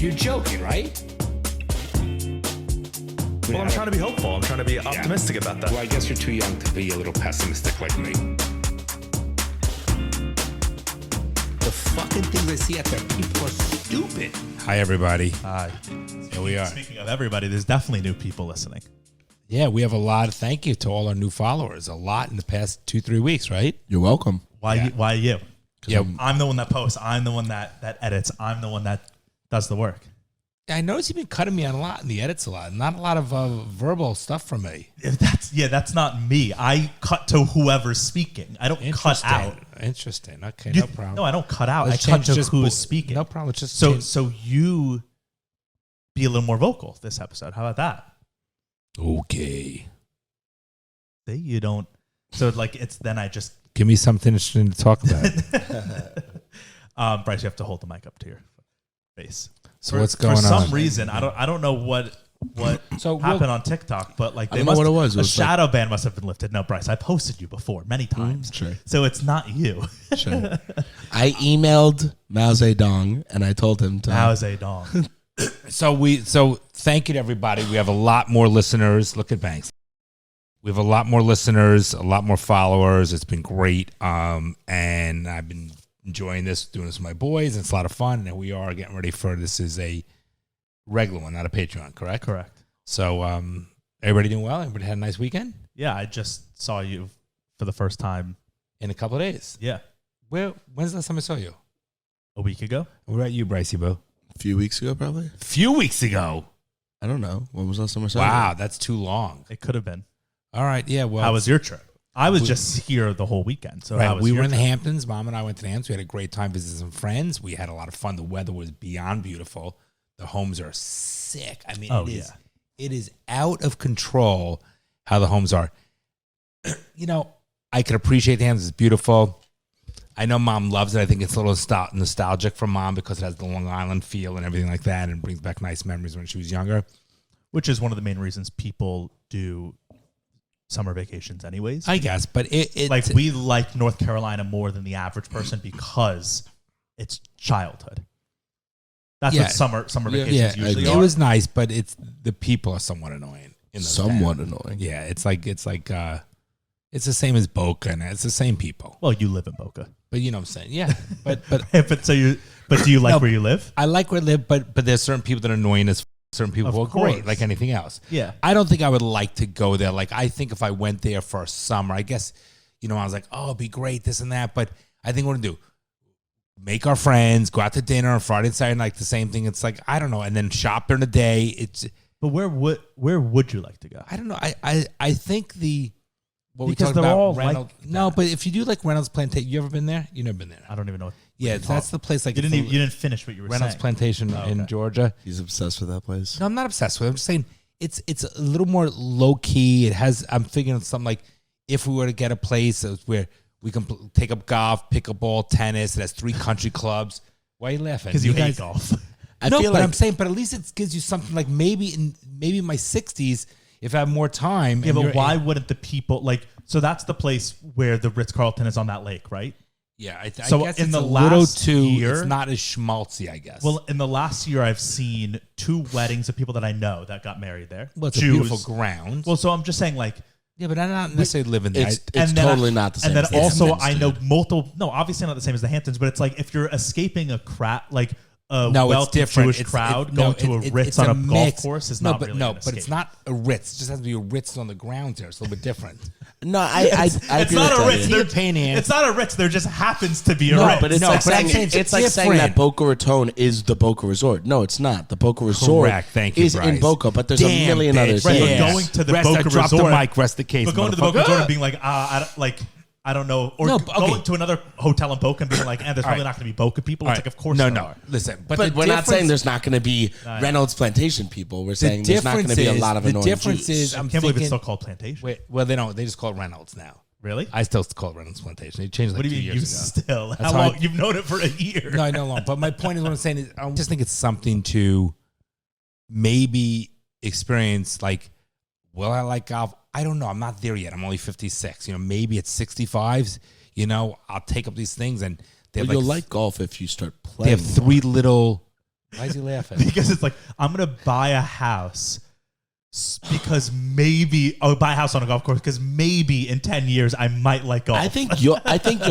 You're joking, right? Well, I'm trying to be hopeful. I'm trying to be optimistic about that. Well, I guess you're too young to be a little pessimistic like me. The fucking things I see out there, people are stupid. Hi, everybody. Hi. Here we are. Speaking of everybody, there's definitely new people listening. Yeah, we have a lot of thank you to all our new followers. A lot in the past 2-3 weeks, right? You're welcome. Why you? Yeah, I'm the one that posts. I'm the one that edits. I'm the one that does the work. I noticed you've been cutting me on a lot in the edits a lot. Not a lot of verbal stuff from me. That's not me. I cut to whoever's speaking. I don't cut out. Interesting. Okay, no problem. No, I don't cut out. Let's I cut change to who's speaking. No problem. Let's just So you be a little more vocal this episode. How about that? Okay. See, you don't. So like it's then I just Give me something interesting to talk about. Bryce, you have to hold the mic up to your face. So what's going on? For some reason, I don't know what happened on TikTok, but like I don't know what it was. It A was shadow ban must have been lifted. No, Bryce, I posted you before many times. Sure. So it's not you. Sure. I emailed Mao Zedong and I told him to. Mao Zedong. So thank you to everybody. We have a lot more listeners. Look at Banks. We have a lot more listeners, a lot more followers. It's been great. And I've been enjoying this, doing this with my boys. It's a lot of fun. And we are getting ready for this is a regular one, not a Patreon, correct? Correct. So everybody doing well? Everybody had a nice weekend? Yeah, I just saw you for the first time. In a couple of days. Yeah. When's the last time I saw you? A week ago. What about you, Brycey Bo? A few weeks ago, probably. A few weeks ago. I don't know. When was the last time I saw you? Wow, that's too long. It could have been. All right, yeah. Well, How was your trip? I was just here the whole weekend. So how right, was we your were in the trip? Hamptons. Mom and I went to the Hamptons. We had a great time visiting some friends. We had a lot of fun. The weather was beyond beautiful. The homes are sick. I mean, it is out of control how the homes are. You know, I can appreciate the Hamptons. It's beautiful. I know Mom loves it. I think it's a little nostalgic for Mom because it has the Long Island feel and everything like that, and brings back nice memories when she was younger. Which is one of the main reasons people do summer vacations anyways. I guess, but it like we like North Carolina more than the average person because it's childhood. That's what summer vacations usually are. It was nice, but it's the people are somewhat annoying. Somewhat annoying. Yeah, it's like it's the same as Boca, and it's the same people. Well, you live in Boca, but you know what I'm saying. Yeah, but do you like where you live? I like where I live, but there's certain people that are annoying as certain people are great, like anything else. Yeah. I don't think I would like to go there. Like, I think if I went there for a summer, I guess, I was like, oh, it'd be great, this and that. But I think what to do, make our friends, go out to dinner on Friday and Saturday night, the same thing. It's like, I don't know. And then shop during the day. But where would you like to go? I don't know. I think what because we talked they're about, all Reynolds. like no, but if you do like Reynolds Plantation, you ever been there? You never been there. I don't even know. Yeah, that's the place. Like you didn't finish what you were Reynolds saying. Plantation in Georgia. He's obsessed with that place. No, I'm not obsessed with it. I'm just saying it's a little more low key. It has. I'm thinking of something like if we were to get a place where we can take up golf, pickleball, tennis. It has 3 country clubs. Why are you laughing? Because you hate golf. I'm saying, but at least it gives you something like maybe in my 60s, if I have more time. Yeah, but why wouldn't the people like? So that's the place where the Ritz-Carlton is on that lake, right? Yeah, I guess in it's the a little last too. year, it's not as schmaltzy, I guess. Well, in the last year, I've seen 2 weddings of people that I know that got married there. Well, it's a beautiful ground. Well, so I'm just saying, like, yeah, but I'm not necessarily living there. It's totally not the same. And then also, I know multiple. No, obviously not the same as the Hamptons, but it's like if you're escaping a crowd, like a wealthy Jewish crowd going to a Ritz on a golf course is not really an escape. But it's not a Ritz. It just has to be a Ritz on the grounds there. It's a little bit different. No, I it's not a Ritz. It's not a Ritz. There just happens to be a Ritz. But it's like saying that Boca Raton is the Boca Resort. No, it's not. The Boca Resort is in Boca, but there's a million others. Right, but going to the Boca Resort, the mic, rest the case. But going to the Boca Resort and being like, I don't know, or going to another hotel in Boca and being like, there's probably not going to be Boca people. It's like, of course, no. Listen, but we're not saying there's not going to be Reynolds Plantation people. We're saying there's not going to be a lot of annoying Jews. The difference is, I can't believe it's still called Plantation. Wait, well, they don't. They just call it Reynolds now. Really? I still call it Reynolds Plantation. It changed like 2 years ago. Still? How long? You've known it for a year. No, I know long. But my point is, what I'm saying is, I just think it's something to maybe experience. Like, will I like golf? I don't know. I'm not there yet. I'm only 56. Maybe at 65. I'll take up these things and you'll like golf if you start playing. They have 3 little Why is he laughing? Because it's like, I'm going to buy a house because maybe I'll buy a house on a golf course because maybe in 10 years I might like golf. I think you'll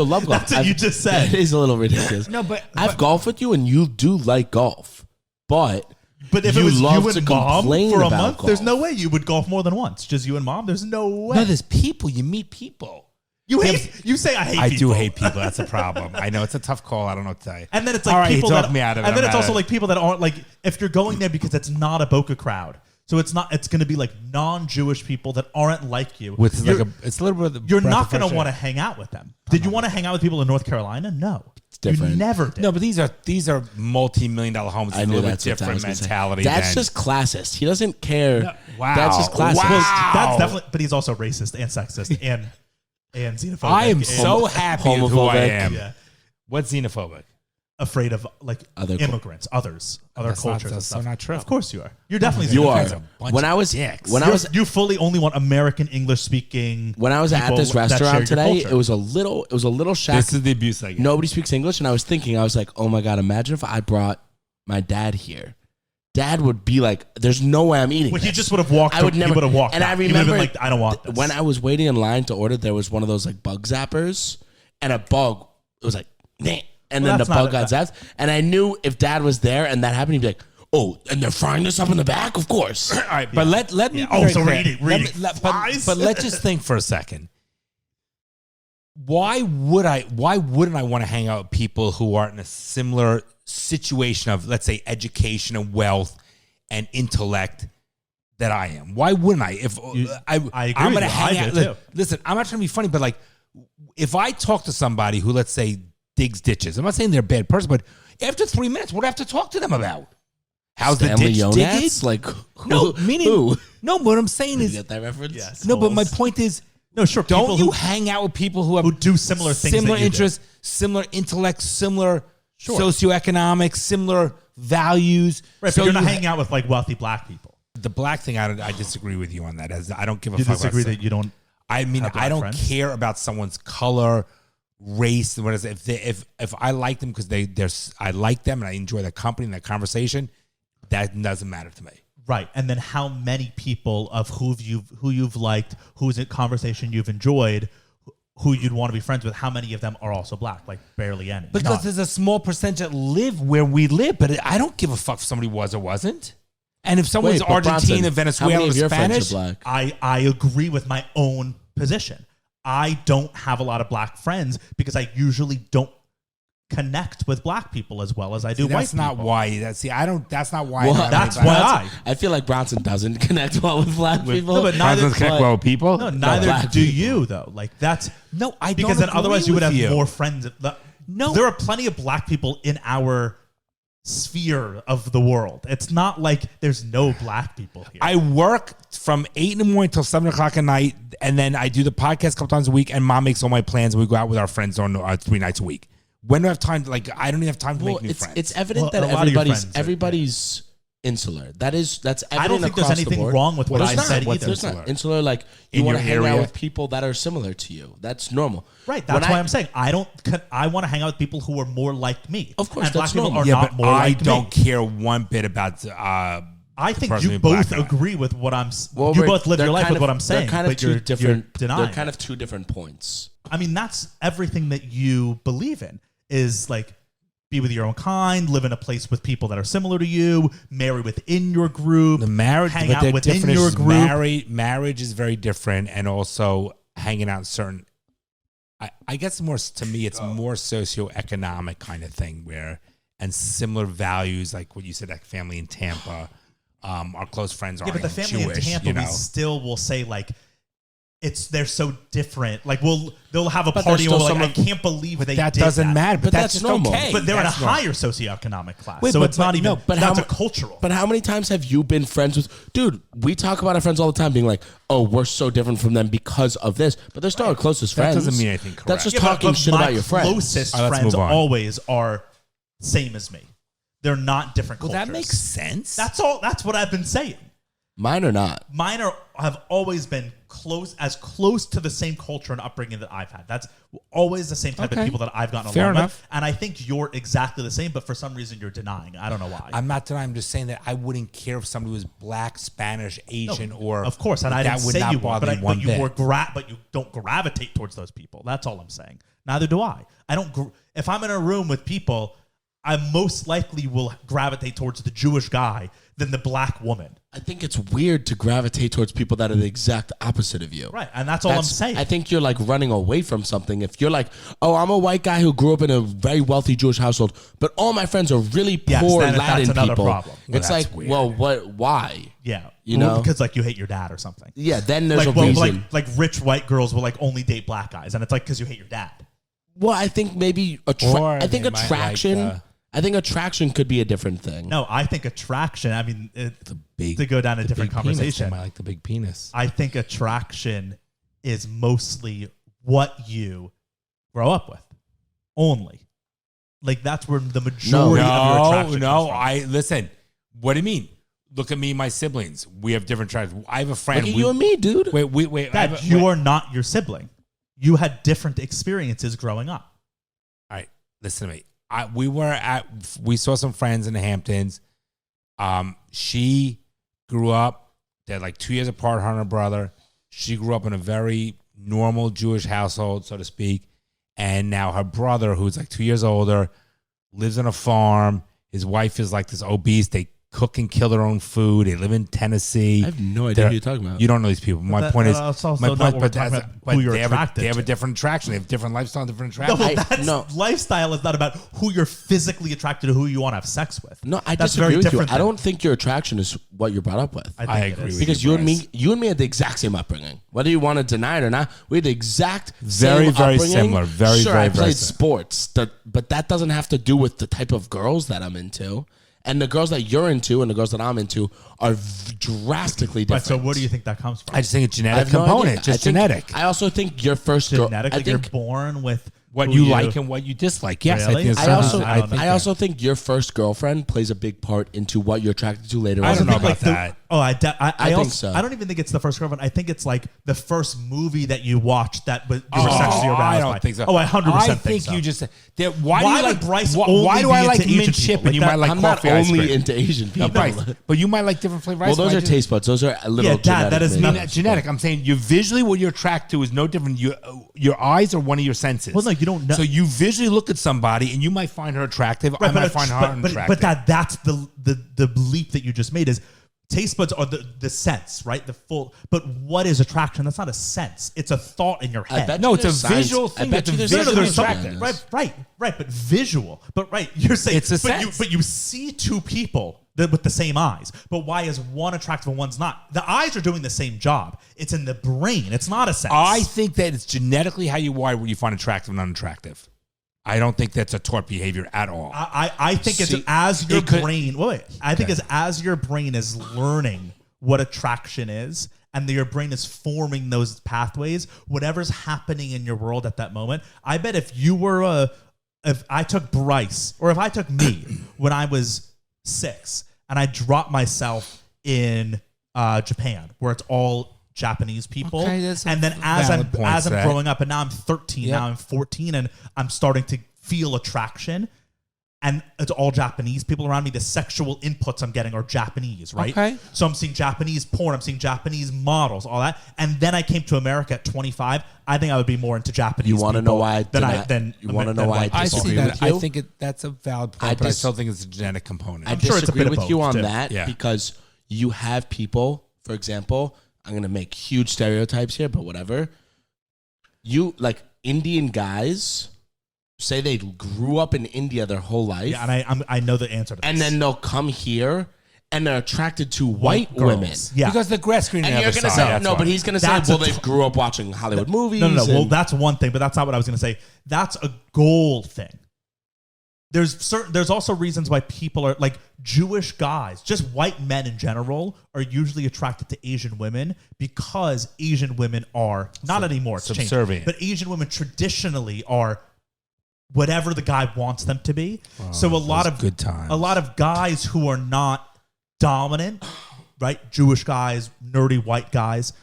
love golf. That's what you just said. It is a little ridiculous. No, but I've golfed with you and you do like golf, but if it was you and mom for a month, golf. there's no way you would golf more than once. Just you and mom, there's no way. No, there's people. You meet people. You say I hate people. I do hate people. That's a problem. I know it's a tough call. I don't know what to tell you. And then it's like all right, people you talked me out of it. And then it's also like people that aren't like, if you're going there because it's not a Boca crowd. So it's going to be like non-Jewish people that aren't like you. It's a little bit. You're not going to want to hang out with them. Did you want to hang out with people in North Carolina? No. It's different. You never did. No, but these are multi-million-dollar homes. I a knew little bit that's different mentality. That's just classist. He doesn't care. No, wow. That's just classist. Wow. Well, that's definitely. But he's also racist and sexist and xenophobic. I am so happy with who I am. Yeah. What's xenophobic? Afraid of like other immigrants, other cultures. That's so not true. Of course you are. You're definitely you are. When I was you fully only want American English speaking. When I was at this restaurant today, it was a little shack. This is the abuse I get. Nobody speaks English, and I was like, oh my god, imagine if I brought my dad here. Dad would be like, "There's no way I'm eating." Well, this. he just would have walked. He would have walked. And I remember, like, I don't want this. When I was waiting in line to order, there was one of those like bug zappers, and a bug. It was like, nah. And then the bug got zapped. And I knew if Dad was there and that happened, he'd be like, oh, and they're frying this up in the back? Of course. All right, but let me... Oh, so reading but let's just think for a second. Why wouldn't I want to hang out with people who are in a similar situation of, let's say, education and wealth and intellect that I am? Why wouldn't I? I agree. I'm going to hang out... Too. Listen, I'm not trying to be funny, but like, if I talk to somebody who, let's say, digs ditches. I'm not saying they're a bad person, but after 3 minutes, what do I have to talk to them about? How's Stanley the ditch digging? Like, who? No, what I'm saying is... You get that reference? Yes. No, but my point is... No, sure. Don't you hang out with people who do similar things, similar interests, similar intellect, similar socioeconomic, similar values? Right, so but you're not hanging out with like wealthy black people. The black thing, I disagree with you on that. As I don't give a fuck. You disagree that you don't. I mean, I don't care about someone's color, race. What is it? If I like them because I like them and I enjoy their company and their conversation, that doesn't matter to me. Right, and then how many people of who you've liked, whose conversation you've enjoyed, who you'd want to be friends with, how many of them are also black? Like barely any. Because there's a small percentage that live where we live, but I don't give a fuck if somebody was or wasn't. And if someone's Argentine, Venezuela, or Spanish, I agree with my own position. I don't have a lot of black friends because I usually don't connect with black people as well as I do white people. That's not why. That's not why. Well, that's why I feel like Bronson doesn't connect well with black people. No, but neither doesn't connect well with people. No, neither do you though. Like that's I don't because then otherwise you would have more friends. No, there are plenty of black people in our sphere of the world. It's not like there's no black people here. I work from 8 in the morning till 7 o'clock at night, and then I do the podcast a couple times a week. And Mom makes all my plans, and we go out with our friends on 3 nights a week. When do I have time? I don't even have time to make new friends. It's evident that everybody's insular. That's evident. I don't think there's anything wrong with what I said either. There's not insular. Like you want to hang out with people that are similar to you. That's normal. Right. That's why I'm saying I want to hang out with people who are more like me. Of course, and black people are not more like me. I don't care one bit about. I think you both agree with what I'm. Well, you both live your life with what I'm saying. They're kind of two different. They're kind of two different points. I mean, that's everything that you believe in. Is like be with your own kind, live in a place with people that are similar to you, marry within your group, hang out within your group. Marriage is very different, and also hanging out in certain. I guess more to me, it's more socioeconomic kind of thing and similar values, like what you said, like family in Tampa. Our close friends are but the family Jewish, in Tampa, we still will say like. They're so different. Like they'll have a party and I can't believe they did that. Doesn't matter, but that's just normal. Okay. But they're in a higher socioeconomic class, so it's not even. No, but that's a cultural. But how many times have you been friends with? Dude, we talk about our friends all the time, being like, "Oh, we're so different from them because of this," but they're still our closest friends. That doesn't mean anything. Correct. That's just talking shit about your friends. My closest friends always are same as me. They're not different cultures. Well, that makes sense. That's all. That's what I've been saying. Mine are not. Mine have always been close to the same culture and upbringing that I've had. That's always the same type of people that I've gotten along with. And I think you're exactly the same, but for some reason you're denying. I don't know why. I'm not denying. I'm just saying that I wouldn't care if somebody was black, Spanish, Asian, or of course, and I didn't say you were, but you don't gravitate towards those people. That's all I'm saying. Neither do I. I don't. If I'm in a room with people, I most likely will gravitate towards the Jewish guy than the black woman. I think it's weird to gravitate towards people that are the exact opposite of you. Right, and that's all I'm saying. I think you're like running away from something. If you're like, oh, I'm a white guy who grew up in a very wealthy Jewish household, but all my friends are really poor Latin people. Problem. It's like, weird. Well, why? Yeah, you know, because like you hate your dad or something. Yeah, then there's a reason. Like rich white girls will like only date black guys, and it's like because you hate your dad. Well, I think maybe attraction. I think attraction could be a different thing. No, I think attraction, I mean, to go down a different conversation. Penis. I like the big penis. I think attraction is mostly what you grow up with. Only. Like, that's where the majority of your attraction comes from. Listen, what do you mean? Look at me and my siblings. We have different attractions. I have a friend. Look at you and me, dude. Wait. Dad, you are not your sibling. You had different experiences growing up. All right, listen to me. We saw some friends in the Hamptons. She grew up, they're like 2 years apart, her and her brother. She grew up in a very normal Jewish household, so to speak. And now her brother, who's like 2 years older, lives on a farm. His wife is like this obese. They cook and kill their own food. They live in Tennessee. I have no idea who you're talking about. You don't know these people. My point is, who you're attracted they have to. a different attraction. They have different lifestyle, different attraction. Lifestyle is not about who you're physically attracted to, who you want to have sex with. No, I disagree with you. I don't think your attraction is what you're brought up with. I agree with you. Because you and me had the exact same upbringing. Whether you want to deny it or not, we had the exact same upbringing. Very similar. I played sports, but that doesn't have to do with the type of girls that I'm into. And the girls that you're into and the girls that I'm into are drastically different. Right, so where do you think that comes from? I just think it's genetic component. Just genetic. I also think your first girl. I think you're born with what you like and what you dislike. Yes, really? I also think your first girlfriend plays a big part into what you're attracted to later on. I don't know about that. I think so. I don't even think it's the first girlfriend. I think it's like the first movie that you watched that you were sexually aroused by. I don't think so. Oh, I 100% think so. You just why do you like Bryce? Why do I like mint chip and you might like coffee ice cream? I'm not only into Asian people, but you might like different flavor ice cream. Well, those are taste buds. Those are a little genetic. That is not genetic. I'm saying you visually what you're attracted to is no different. Your eyes are one of your senses. Well, no, you don't know. So you visually look at somebody and you might find her attractive. I might find her unattractive. But that's the leap that you just made is taste buds are the sense, right? The full. But what is attraction? That's not a sense. It's a thought in your head. No, it's a visual thing. It's visually attractive. Right. But visual. But you're saying it's a sense. But you see two people with the same eyes. But why is one attractive and one's not? The eyes are doing the same job. It's in the brain. It's not a sense. I think that it's genetically how you wire what you find attractive and unattractive. I don't think that's a taught behavior at all. I think it's as your brain. Wait, I think it's as your brain is learning what attraction is, and your brain is forming those pathways. Whatever's happening in your world at that moment, I bet if I took Bryce or if I took me when I was 6 and I dropped myself in Japan, where it's all Japanese people, and then as I'm growing up, and now I'm 13, now I'm 14, and I'm starting to feel attraction, and it's all Japanese people around me. The sexual inputs I'm getting are Japanese, right? Okay. So I'm seeing Japanese porn, I'm seeing Japanese models, all that, and then I came to America at 25. I think I would be more into Japanese. You want to know why? You want to know why? I see that. I think that's a valid point, but I still think it's a genetic component. I disagree with you on that because you have people, for example. I'm going to make huge stereotypes here, but whatever. You, like, Indian guys say they grew up in India their whole life. Yeah, and I know the answer to this. And then they'll come here and they're attracted to white women. Yeah. Because the grass green and you're going to say, no, but he's going to say, well, they grew up watching Hollywood movies. No. Well, that's one thing, but that's not what I was going to say. That's a goal thing. There's also reasons why people are like Jewish guys, just white men in general, are usually attracted to Asian women because Asian women are not anymore. It's subservient, but Asian women traditionally are whatever the guy wants them to be. So a lot of good times. A lot of guys who are not dominant, right? Jewish guys, nerdy white guys,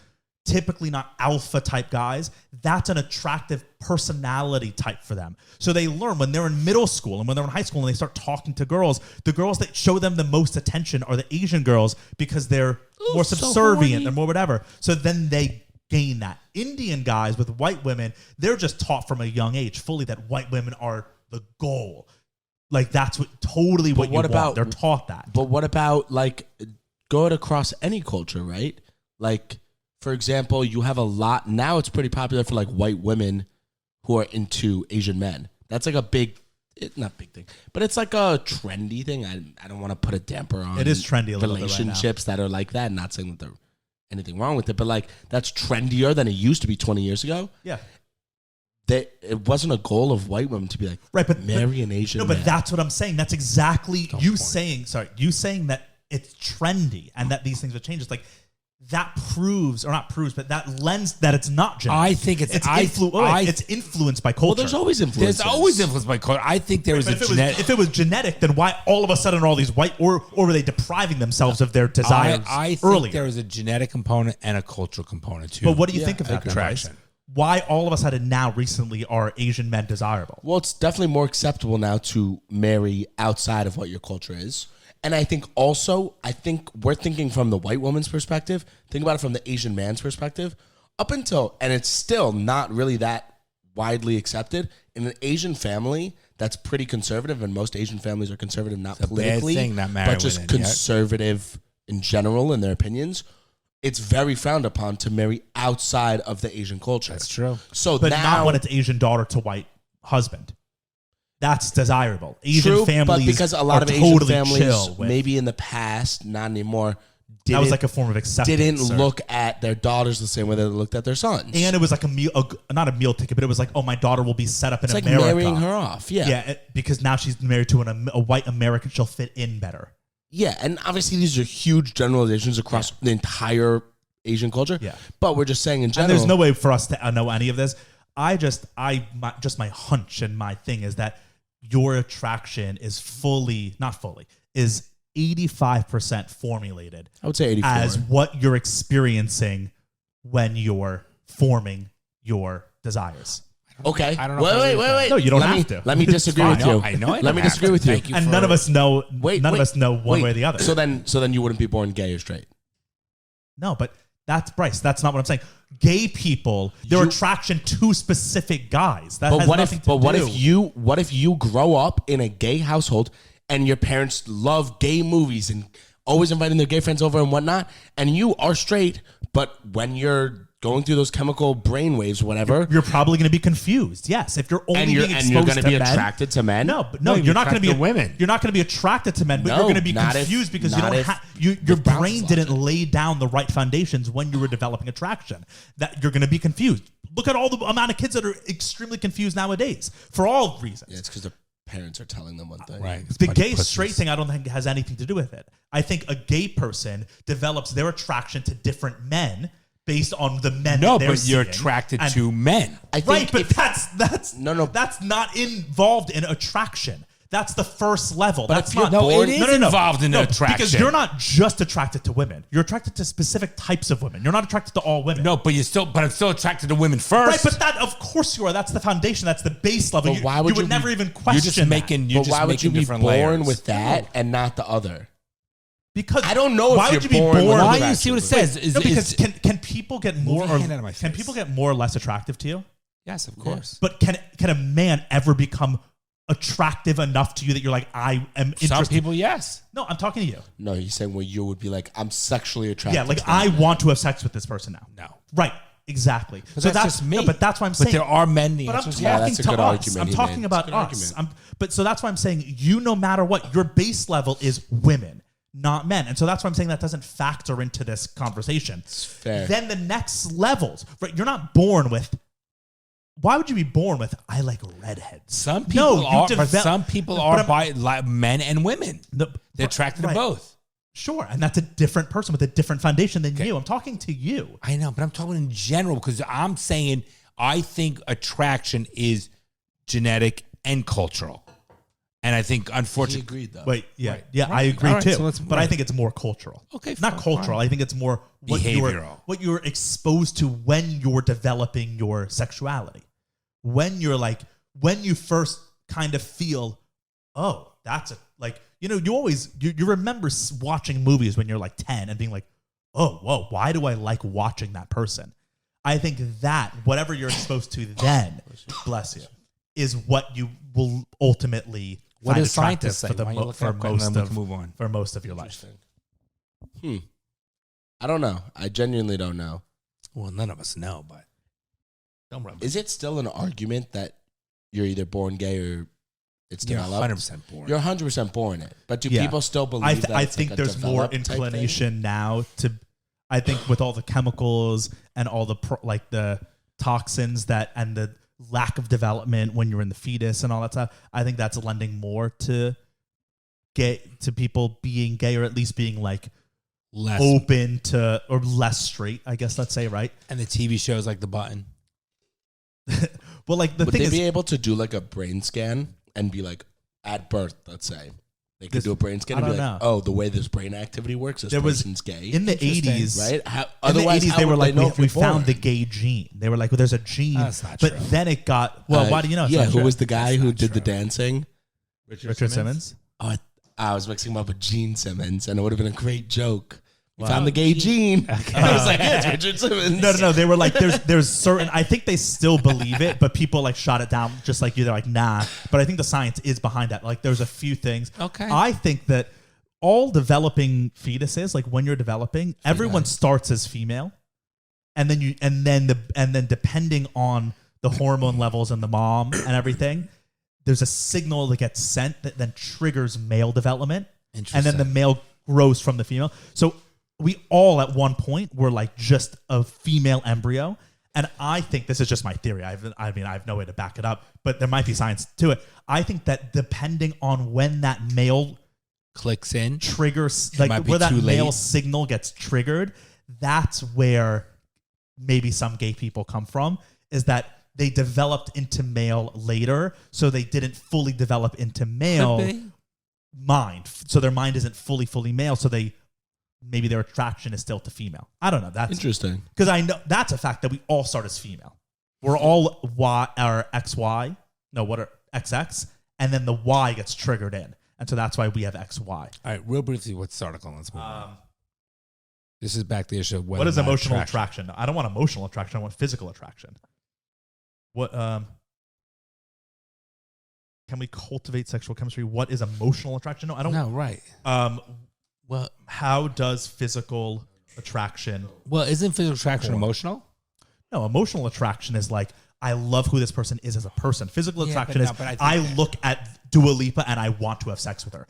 typically not alpha type guys. That's an attractive personality type for them. So they learn when they're in middle school and when they're in high school and they start talking to girls, the girls that show them the most attention are the Asian girls because they're more subservient, they're more whatever. So then they gain that. Indian guys with white women, they're just taught from a young age fully that white women are the goal. Like that's what totally what you want. They're taught that. But what about like go across any culture, right? Like, for example, you have a lot now. It's pretty popular for like white women who are into Asian men. That's like a big, not big thing, but it's like a trendy thing. I don't want to put a damper on. It is trendy a little bit relationships that are like that. Not saying that there's anything wrong with it, but like that's trendier than it used to be 20 years ago. Yeah. It wasn't a goal of white women to be like, right, but marry an Asian man. No, but that's what I'm saying. That's exactly you saying that it's trendy and that these things will change. It's like that proves, or not proves, but that lends that it's not genetic. I think it's influenced by culture. Well, there's always influence. There's always influence by culture. I think there was a genetic. If it was genetic, then why all of a sudden are all these white, or were they depriving themselves of their desires I think earlier? there was a genetic component and a cultural component too. But what do you think of that? Attraction. Why all of a sudden now recently are Asian men desirable? Well, it's definitely more acceptable now to marry outside of what your culture is. And I think we're thinking from the white woman's perspective. Think about it from the Asian man's perspective. Up until, and it's still not really that widely accepted, in an Asian family that's pretty conservative, and most Asian families are conservative, not politically, but just conservative in general in their opinions. It's very frowned upon to marry outside of the Asian culture. That's true. But not when it's Asian daughter to white husband. That's desirable. Asian families, but because a lot of Asian families, maybe in the past, not anymore, that was like a form of acceptance. Didn't look at their daughters the same way they looked at their sons. And it was like not a meal ticket, but it was like, oh, my daughter will be set up in America. It's like marrying her off. Yeah. Yeah, because now she's married to a white American. She'll fit in better. Yeah, and obviously these are huge generalizations across the entire Asian culture. Yeah. But we're just saying in general. And there's no way for us to know any of this. My hunch and my thing is that your attraction is is 85% formulated. I would say 84. As what you're experiencing when you're forming your desires. Okay. I don't know. Wait. No, you don't have to. Let me disagree with you. I know. Let me disagree with you. And none of us know. None of us know one way or the other. So then you wouldn't be born gay or straight. No, but that's Bryce. That's not what I'm saying. Gay people, their attraction to specific guys. That has nothing to do. What if you grow up in a gay household and your parents love gay movies and always inviting their gay friends over and whatnot, and you are straight, but when you're going through those chemical brainwaves, whatever, you're probably going to be confused. Yes, if you're only being exposed you're going to be men, attracted to men. No, you're not going to be women. You're not going to be attracted to men, but you're going to be confused because you don't have your brain didn't lay down the right foundations when you were developing attraction. That you're going to be confused. Look at all the amount of kids that are extremely confused nowadays for all reasons. Yeah, it's because their parents are telling them one thing. Right. The gay straight thing, I don't think has anything to do with it. I think a gay person develops their attraction to different men based on the men. No, that they're but you're seeing. attracted to men. Right, but that's not involved in attraction. That's the first level. But that's not. No, it is involved in attraction. Because you're not just attracted to women. You're attracted to specific types of women. You're not attracted to all women. No, but I'm still attracted to women first. Right, but that of course you are. That's the foundation. That's the base level. But why would you never even question You're just making. You're but just why would making you be different born layers. with that and not the other? Because I don't know. Why if would you you're be born? Why do you see what it says? Because can people get more? Can people get more or less attractive to you? Yes, of course. But can a man ever become attractive enough to you that you're like, I am interested? Some people, yes. No, I'm talking to you. No, he's saying where you would be like, I'm sexually attracted. Yeah, like to I want to have sex with this person now. No. Right. Exactly. So that's just me. No, but that's why I'm saying. But there are men. But I'm answers, talking that's a to good us. argument I'm talking about us. But so that's why I'm saying you, no matter what, your base level is women, not men. And so that's why I'm saying that doesn't factor into this conversation. It's fair. Then the next levels, right? You're not born with. Why would you be born with, I like redheads? Some people but some people are by men and women. They're attracted to both. Sure, and that's a different person with a different foundation than you. I'm talking to you. I know, but I'm talking in general because I'm saying I think attraction is genetic and cultural. And I think, He unfortunately, agreed though. Wait, yeah, Right. yeah, I Right. agree All right, too. so let's- but I think it's more cultural. Okay, not fine, cultural. fine. I think it's more Behavioral. what you're exposed to when you're developing your sexuality. When you first kind of feel, oh, that's you always you remember watching movies when you're like 10 and being like, oh, whoa, why do I like watching that person? I think that whatever you're exposed to then, bless you, is what you will ultimately what find does scientists attractive say? for most of your life. I don't know. I genuinely don't know. Well, none of us know, but don't rub Is it still an argument that you're either born gay or it's You're developed? 100% born. You're 100% born it. But do Yeah. people still believe that I it's think like a there's more developed type thing? inclination now to. I think with all the chemicals and all the the toxins and the lack of development when you're in the fetus and all that stuff, I think that's lending more to people being gay, or at least being like less open to, or less straight, I guess, let's say, right? And the TV shows like The Button. Well, like the Would thing they is, be able to do like a brain scan and be like, at birth, let's say, they could do a brain scan I and be don't like, know. oh, the way this brain activity works, this There was- person's gay. in the 80s, right? How, In otherwise, the 80s, how they were would like, know if we you're found the born? gay gene. They were like, well, there's a gene. That's not but true. then it got, why do you know? It's Yeah, not who true? was the guy That's who not did the true. dancing? Richard Simmons? Oh, I was mixing him up with Gene Simmons, and it would have been a great joke. We Wow. found the gay gene. I was like, yeah, it's Richard Simmons. No. They were like, there's certain. I think they still believe it, but people like shot it down just like you. They're like, nah. But I think the science is behind that. Like, there's a few things. Okay. I think that all developing fetuses, like when you're developing, everyone starts as female, and then depending on the hormone levels in the mom and everything, there's a signal that gets sent that then triggers male development, and then the male grows from the female. So we all at one point were like just a female embryo. And I think this is just my theory. I have no way to back it up, but there might be science to it. I think that depending on when that male clicks in, triggers, might like be where that too male late. signal gets triggered, that's where maybe some gay people come from, is that they developed into male later, so they didn't fully develop into male mind. So their mind isn't fully male, so maybe their attraction is still to female. I don't know. That's Interesting. because I know that's a fact that we all start as female. We're all XY. No, what are XX? And then the Y gets triggered in. And so that's why we have XY. All right, real briefly, what's the article? Let's move on. This is back to the issue of whether What is or not emotional attraction? I don't want emotional attraction. I want physical attraction. What can we cultivate sexual chemistry? What is emotional attraction? No, I don't. No, right. Well, How does physical attraction? well, isn't physical attraction emotional? No, emotional attraction is like, I love who this person is as a person. Physical Yeah, attraction but is no, but I I think look at Dua Lipa and I want to have sex with her.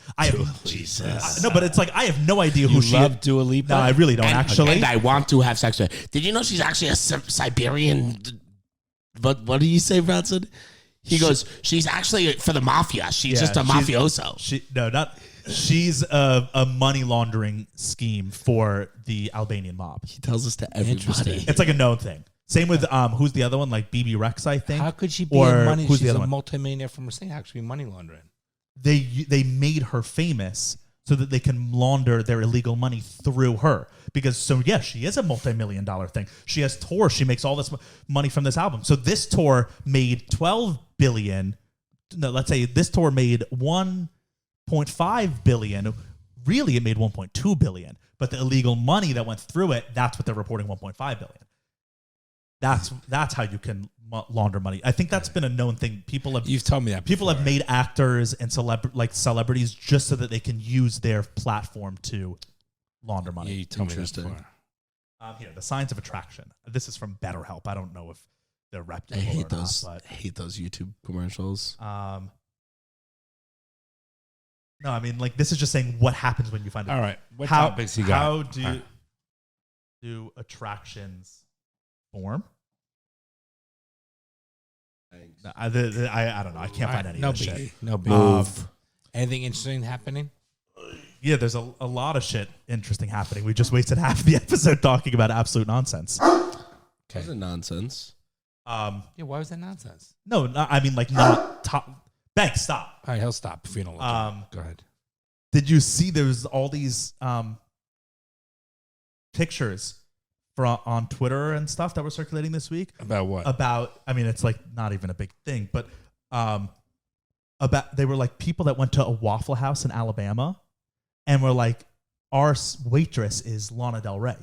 Jesus. No, but it's like I have no idea who You she love is. Dua Lipa? No, I really don't actually. And I want to have sex with her. Did you know she's actually a Siberian? What do you say, Bradson? He goes, she's actually for the mafia. She's just a mafioso. She's a money laundering scheme for the Albanian mob. He tells us to everybody. Interesting. It's like a known thing. Same with who's the other one? Like BB Rex, I think. How could she be Or a money? who's She's the other a one? multimillionaire from Mercedes. How could she be money laundering? They made her famous so that they can launder their illegal money through her. Because she is a multi-million-dollar thing. She has tours. She makes all this money from this album. So this tour made $12 billion. No, let's say this tour made $1.5 billion. Really, it made $1.2 billion. But the illegal money that went through it, that's what they're reporting $1.5 billion. That's how you can launder money. I think that's been a known thing. You've told me that People have before. made actors and celebrities just so that they can use their platform to launder money. Yeah, you told me that Interesting. before. Here, the science of attraction. This is from BetterHelp. I don't know if they're I reputable hate or those. not, I hate those YouTube commercials. but no, I mean, like, this is just saying what happens when you find it. All right. What topics you got? How do All right. do attractions form? No, I don't know. I can't find any no of this biggie. shit. No biggie. Anything interesting happening? Yeah, there's a lot of shit interesting happening. We just wasted half the episode talking about absolute nonsense. That's a nonsense. Yeah, why was that nonsense? No, I mean, like, not top. Banks, stop. All right, he'll stop if you don't like him. Go ahead. Did you see there's all these pictures on Twitter and stuff that were circulating this week? About what? It's like not even a big thing, but they were like people that went to a Waffle House in Alabama and were like, our waitress is Lana Del Rey.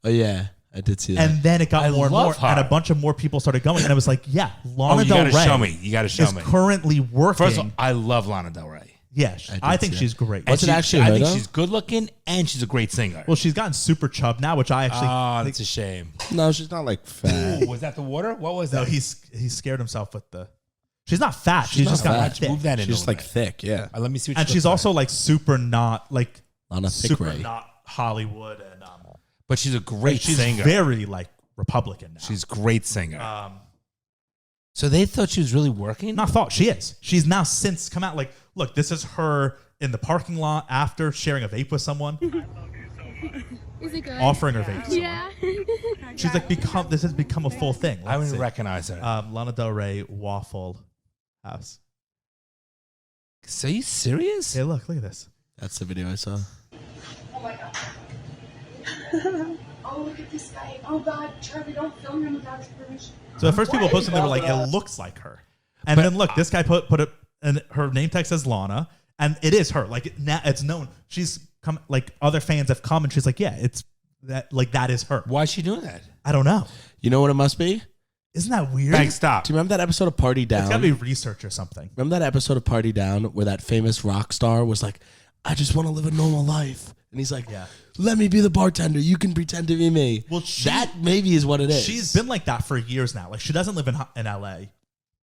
Oh, yeah. I did see that. And then it got more and more, her. and a bunch of more people started going. And I was like, yeah, Lana Del Rey You got to show me. is currently working. First of all, I love Lana Del Rey. Yeah, I think she's great. What's it actually I her, think though? she's good looking and she's a great singer. Well, she's gotten super chub now, which I actually that's a shame. No, she's not like fat. Ooh, was that the water? What was that? No, he scared himself with the. She's not fat. She's not just got fat. like thick. Move that in. She's just like thick, yeah. Let me see what And she she's looks also like. like super not like On a thick super ray. not Hollywood and But she's a great she's singer. very like Republican now. She's a great singer. So they thought she was really working? Not thought she is. She's now since come out like, look, this is her in the parking lot after sharing a vape with someone. Is it good? Offering her vape. Yeah. She's like this has become a full thing. I wouldn't Let's see. recognize her. Lana Del Rey Waffle House. So are you serious? Hey, look at this. That's the video I saw. Oh my god. Oh, look at this guy. Oh god, Charlie, don't film him without his permission. So the first people posted, they were like, it looks like her. And then look, this guy put it, and her name tag says Lana, and it is her. Like it's known. She's come, like other fans have come, and she's like, yeah, it's that. Like that is her. Why is she doing that? I don't know. You know what it must be? Isn't that weird? Thanks, stop. Do you remember that episode of Party Down? It's gotta be research or something. Remember that episode of Party Down where that famous rock star was like, I just want to live a normal life. And he's like, Yeah. let me be the bartender. You can pretend to be me. Well, that maybe is what it is. She's been like that for years now. Like she doesn't live in LA.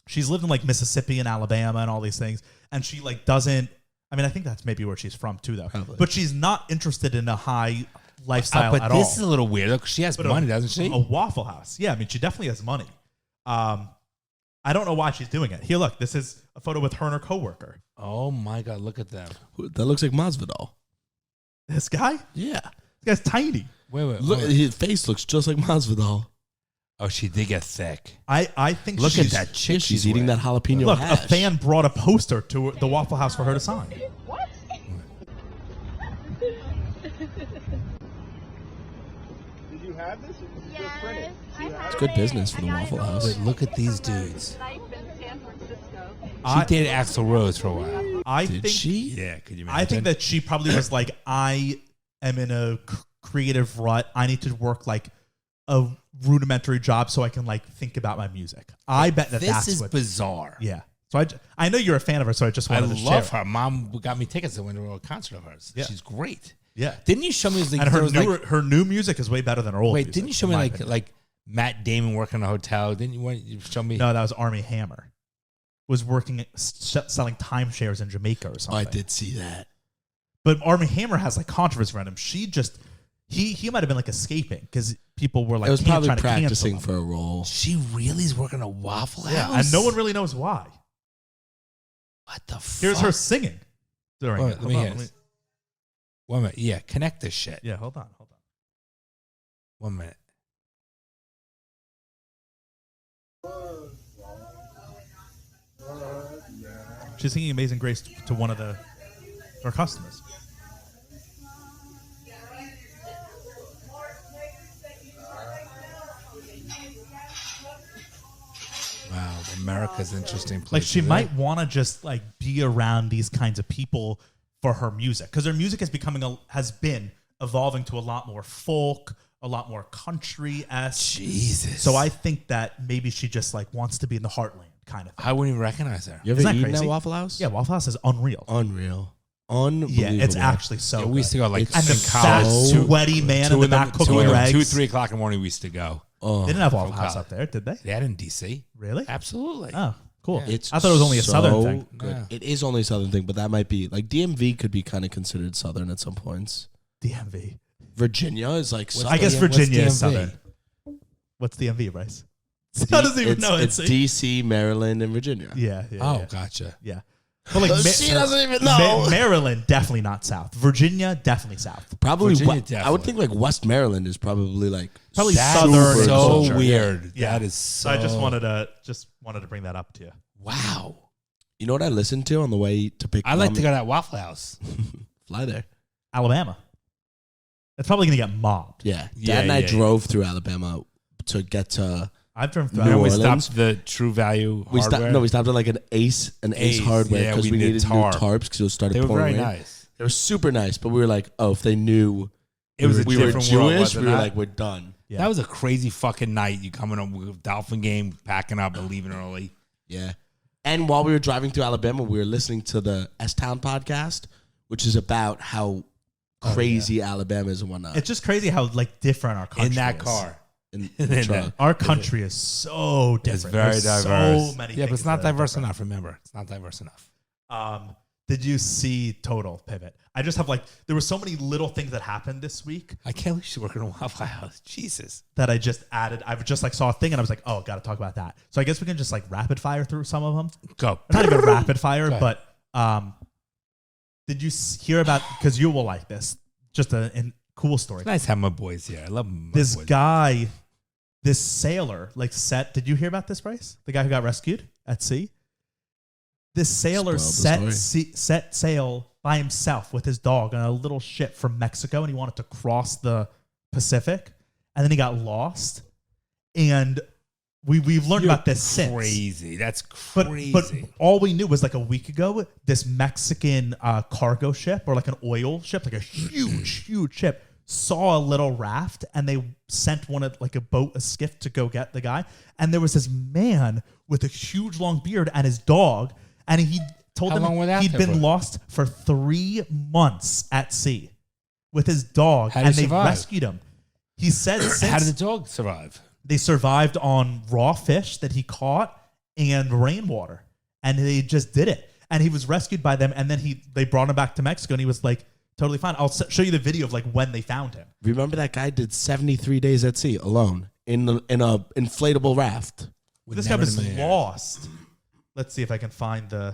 She's lived in like Mississippi and Alabama and all these things. And she like doesn't, I mean, I think that's maybe where she's from too though. Probably. But she's not interested in a high lifestyle but at all. this is a little weird because she has But money, doesn't she? A Waffle House. Yeah, I mean, she definitely has money. I don't know why she's doing it. Here, look, this is a photo with her and her coworker. Oh my God, look at them. That looks like Masvidal. This guy? Yeah. This guy's tiny. Wait. Look, his face looks just like Masvidal. Oh, she did get thick. I think Look she's, at that chick. She's eating that jalapeno Look, hash. a fan brought a poster to the Waffle House for her to sign. What? Did you have this? Or did you just print it? It's good business for the Waffle House. Wait, look at these dudes. Life in San Francisco. She dated Axl Rose for a while. I Did think she? Yeah, could you imagine? I think that she probably was like, I am in a creative rut. I need to work like a rudimentary job so I can like think about my music. I bet that this that's is what. bizarre. Yeah. So I know you're a fan of her, so I just I wanted to love share. her. Mom got me tickets to went to a concert of hers. Yeah. She's great. Yeah. Didn't you show me? Like, And there was her new music is way better than her old wait, music. didn't you show in me my like opinion. like Matt Damon working in a hotel? Didn't you show me? No, that was Army Hammer. Was working selling timeshares in Jamaica or Oh, something. I did see that. But Army Hammer has like controversy around him. She just he might have been like escaping because people were like I was probably trying to cancel practicing him. for a role. She really is working a Waffle House. Yeah, and no one really knows why. What the fuck? Here's her singing during Wait, it. let me hear this. 1 minute. Yeah, connect this shit. Yeah, hold on. 1 minute. She's singing Amazing Grace to one of her customers. Wow, America's an interesting place. Like she to might live. want to just like be around these kinds of people for her music because her music has been evolving to a lot more folk, a lot more country-esque. Jesus. So I think that maybe she just like wants to be in the heartland kind of thing. I wouldn't even recognize her. You ever Isn't that eaten crazy? at Waffle House? Yeah, Waffle House is unreal. Unreal. Unbelievable. Yeah, it's actually so Yeah, we used to go like and the in fat, college. sweaty man in the back cooking her eggs. 2, 3 o'clock in the morning. We used to go. Oh, They didn't have Waffle From House college. up there, did they? They had in DC. Really? Absolutely. Oh, cool. it's I thought it was only a so southern thing. Good. Yeah. It is only a southern thing, but that might be like DMV could be kind of considered southern at some points. DMV. Virginia is like I guess What's Virginia is DMV? southern. What's DMV, Bryce? I doesn't even know. It's DC, Maryland, and Virginia. Yeah. Oh, yeah. gotcha. Yeah. But like She doesn't even know. Maryland, definitely not south. Virginia, definitely south. Probably, Virginia, I would definitely. think like West Maryland is probably like Probably That's southern. so culture. weird. Yeah. That is so. So I just wanted to bring that up to you. Wow. You know what I listened to on the way to pick? I like to go to that Waffle House. Fly there. Alabama. It's probably going to get mobbed. Yeah. Dad and I drove through Alabama to get to I've driven through New Alabama. We Orleans. stopped the True Value hardware. We stopped at like an Ace Hardware Yeah, because we we did needed new tarps because it started They were pouring very rain. nice. They were super nice, but we were like, oh, if they knew It was a we were different world, Jewish, wasn't we were it? like, we're done. Yeah. That was a crazy fucking night. You coming up with a Dolphin game, packing up and leaving early. Yeah. And while we were driving through Alabama, we were listening to the S-Town podcast, which is about how crazy Alabama is and whatnot. It's just crazy how like different our country In that is. car. in the truck. Our country is so different. It's very There's diverse. So many yeah, but it's things not that are diverse different. enough. Remember, it's not diverse enough. Did you see Total Pivot? I just have like, there were so many little things that happened this week I can't believe she's working in a Waffle House. Jesus. that I just added. I just like saw a thing and I was like, oh, got to talk about that. So I guess we can just like rapid fire through some of them. Go. Not even rapid fire, Go ahead. but did you hear about, because you will like this, just a cool story. It's nice having my boys here. I love my This boys. guy, this sailor, like did you hear about this, Bryce? The guy who got rescued at sea? This sailor Spoiled the set sail by himself with his dog on a little ship from Mexico, and he wanted to cross the Pacific, and then he got lost. And we've learned about this since. Crazy. That's But crazy. all we knew was like a week ago, this Mexican cargo ship or like an oil ship, like a huge ship, saw a little raft, and they sent one of like a skiff to go get the guy. And there was this man with a huge long beard and his dog, and he told How long were them they he'd out there been for? lost for 3 months at sea with his dog, How did and he they survive? rescued him. He said How did since the dog survive? they survived on raw fish that he caught and rainwater, and they just did it. And he was rescued by them, and then they brought him back to Mexico, and he was like totally fine. I'll show you the video of like when they found him. Remember that guy did 73 days at sea alone in a inflatable raft. This guy was lost. Let's see if I can find the.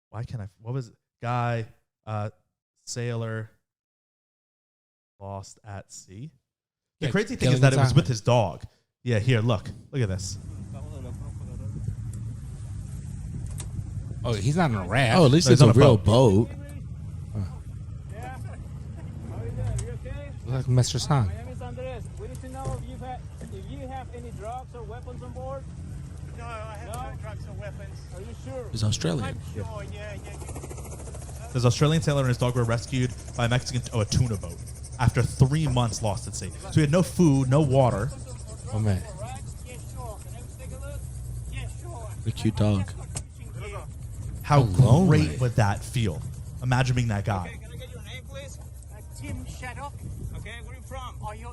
Why can't I? What was it? Guy, sailor, lost at sea. The Yeah, crazy thing is that it was Gilligan's with his dog. Yeah, here, look at this. Oh, he's not in a raft. Oh, at least No, it's he's on a a real boat. boat. Like Mr. Song. My name is Andres. We need to know if you have any drugs or weapons on board. No, I have no drugs or weapons. Are you sure? He's Australian. I'm sure, yeah. This Australian sailor and his dog were rescued by a Mexican a tuna boat after 3 months lost at sea. So he had no food, no water. Oh, man. Right? Yeah, sure. Can I take a look? Yeah, sure. A cute dog. How lonely. great would that feel? Imagine being that guy. Can I get your name, please? Tim Shaddock. Okay, where are you from? Are you?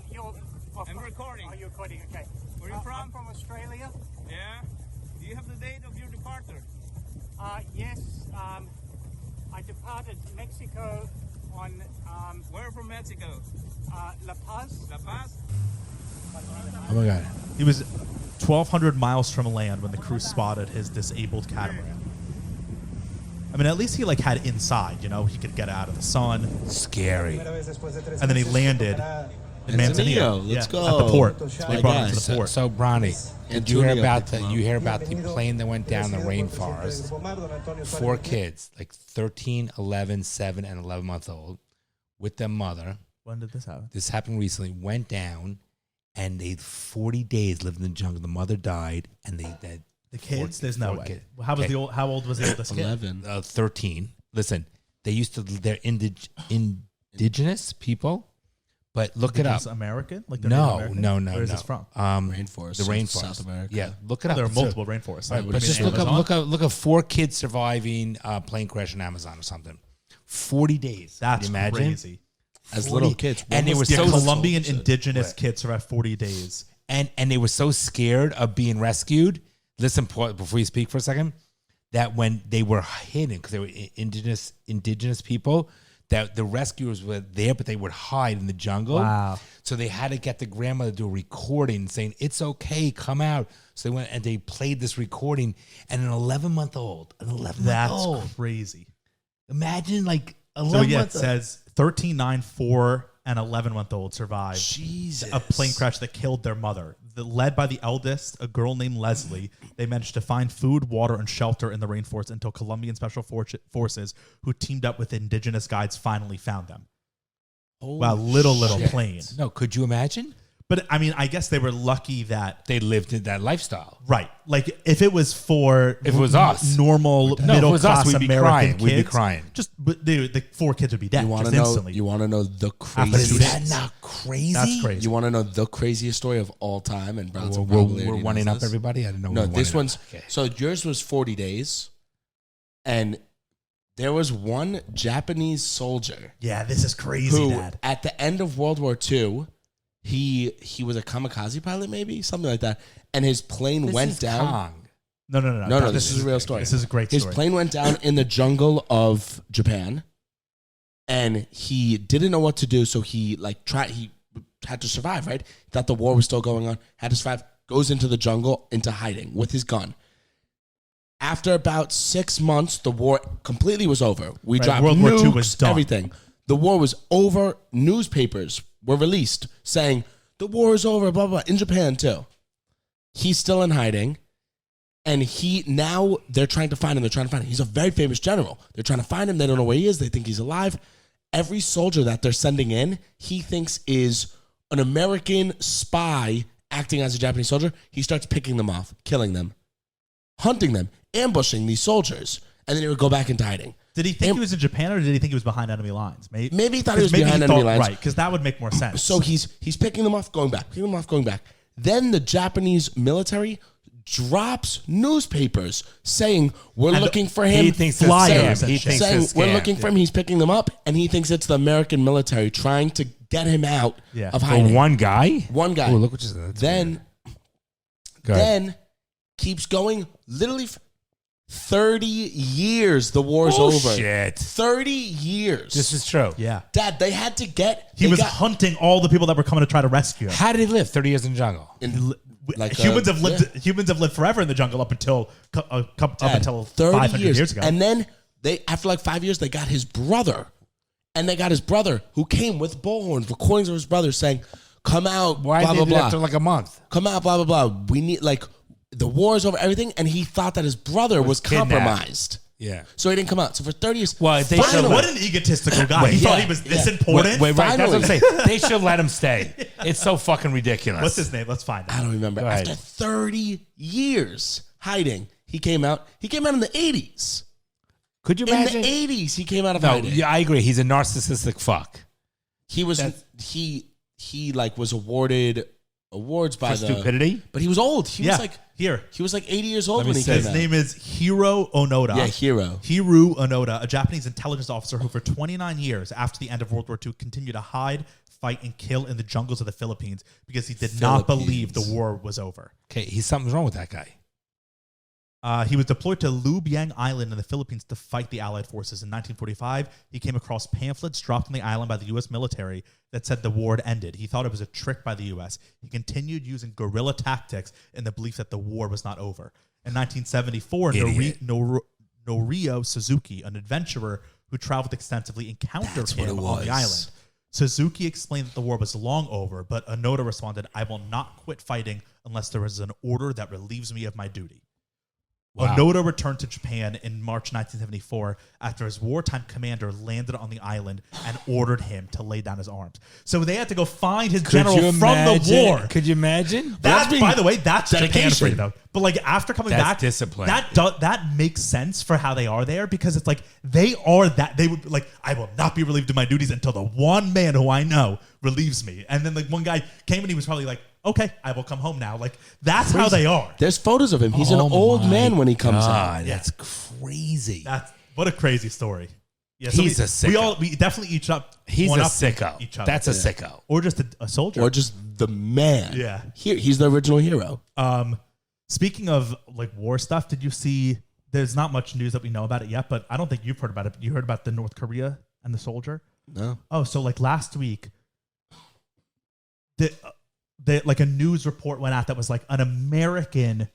I'm recording. Are you recording? Okay. Where are you from? I'm from Australia. Yeah. Do you have the date of your departure? Yes. I departed Mexico on Where from Mexico? La Paz. La Paz? Oh, my God. He was 1,200 miles from land when the crew spotted his disabled catamaran. I mean, at least he like had inside, he could get out of the sun. Scary. And then he landed in Manzanillo. Manzanillo, let's go. At the port. That's They my brought guy. him to the port. So, Bronny, did you hear Antonio about picked him up. you hear about the plane that went down the rainforest? 4 kids, like 13, 11, 7, and 11 months old, with their mother. When did this happen? This happened recently. Went down, and they 40 days lived in the jungle. The mother died, and they The kids? There's no way. kids. How was Okay. How old was the oldest kid? 11. 13. Listen, they used to. They're indigenous people, but look it up. Indigenous American? Like they're Native No, American? no. Where is this from? Rainforest. The rainforest. South America. Yeah, look it up. There are It's a- multiple rainforests. Right, What but do you just mean, Amazon? look up 4 kids surviving a plane crash in Amazon or something. 40 days. That's Can you imagine? crazy. As little kids. And they were Yeah, so Colombian so- indigenous Right. kids survived 40 days. and they were so scared of being rescued. Listen, before you speak for a second, that when they were hidden because they were indigenous people, that the rescuers were there, but they would hide in the jungle. Wow. So they had to get the grandmother to do a recording saying, "It's okay, come out." So they went and they played this recording, and an 11-month-old, That's crazy. imagine like 11 So yeah, it months. says 13, 9, 4, and 11-month-old survived Jesus. a plane crash that killed their mother. led by the eldest, a girl named Leslie. They managed to find food, water, and shelter in the rainforest until Colombian Special Forces, who teamed up with indigenous guides, finally found them. Wow, little plane. No, could you imagine? But I mean, I guess they were lucky that they lived in that lifestyle. Right. Like if it was us, normal middle class American kids, we'd be crying. Just the 4 kids would be dead. You want to know the craziest? Is that not crazy? That's crazy. You want to know the craziest story of all time? And we're one up everybody. I didn't know. No, this one's so yours was 40 days, and there was one Japanese soldier. Yeah, this is crazy. Who, Dad. At the end of World War II, he was a kamikaze pilot, maybe something like that, and his plane went down. Kong. No. This is a real story. This is a great story. His plane went down in the jungle of Japan, and he didn't know what to do, so he had to survive. Right, thought the war was still going on, had to survive. Goes into the jungle, into hiding with his gun. After about 6 months, the war completely was over. We dropped World nukes, War II was done. Everything. The war was over. Newspapers were released saying the war is over, blah, blah, in Japan too. He's still in hiding. And now they're trying to find him. He's a very famous general. They're trying to find him. They don't know where he is. They think he's alive. Every soldier that they're sending in, he thinks is an American spy acting as a Japanese soldier. He starts picking them off, killing them, hunting them, ambushing these soldiers, and then he would go back into hiding. Did he think he was in Japan, or did he think he was behind enemy lines? Maybe he thought he was behind enemy lines. Right, because that would make more sense. So he's picking them off, going back, Then the Japanese military drops newspapers saying we're looking for him. He thinks flyers. He thinks it's we're looking for him. He's picking them up, and he thinks it's the American military trying to get him out of hiding. One guy. Oh, look what you said. Then keeps going. Literally 30 years the war's over. Shit. 30 years. This is true. Yeah. Dad, they had to get... He was hunting all the people that were coming to try to rescue him. How did he live 30 years in the jungle? Humans have lived forever in the jungle up until 500 years ago. And then after like 5 years, they got his brother. And they got his brother who came with bullhorns, recordings of his brother saying, come out, Why blah, blah, did it blah. after like a month? Come out, blah, blah, blah. We need the war is over, everything. And he thought that his brother was compromised. Yeah. So he didn't come out. So for 30 years. Well, what an egotistical guy. He thought he was this important. Wait, right. That's what I'm saying. They should let him stay. It's so fucking ridiculous. What's his name? Let's find out. I don't remember. After 30 years hiding, he came out. He came out in the 80s. Could you imagine? In the 80s, he came out of hiding. Yeah, I agree. He's a narcissistic fuck. He was was awarded awards by stupidity, but he was old. He was He was like 80 years old when he came out. His name is Hiro Onoda. Yeah, Hiru Onoda, a Japanese intelligence officer who for 29 years after the end of World War II continued to hide, fight, and kill in the jungles of the Philippines because he did not believe the war was over. Okay, something's wrong with that guy. He was deployed to Lubiang Island in the Philippines to fight the Allied forces. In 1945, he came across pamphlets dropped on the island by the U.S. military that said the war had ended. He thought it was a trick by the U.S. He continued using guerrilla tactics in the belief that the war was not over. In 1974, Norio Suzuki, an adventurer who traveled extensively, encountered him on the island. Suzuki explained that the war was long over, but Onoda responded, "I will not quit fighting unless there is an order that relieves me of my duty." Wow. Onoda returned to Japan in March 1974 after his wartime commander landed on the island and ordered him to lay down his arms. So they had to go find his general from the war. Could you imagine? By the way, that's dedication. Japan for you, though. But like after coming back, discipline. That makes sense for how they are there because it's like they are that they would like I will not be relieved of my duties until the one man who I know relieves me. And then like one guy came and he was probably like, okay, I will come home now. Like that's how they are. There's photos of him. He's an old man when he comes out. That's crazy. What a crazy story. Yeah, so he's a sicko. We definitely each up. He's a sicko. That's a sicko. Or just a soldier. Or just the man. Yeah. He's the original hero. Speaking of like war stuff, did you see? There's not much news that we know about it yet, but I don't think you've heard about it. You heard about the North Korea and the soldier? No. Oh, so like last week, like a news report went out that was like an American.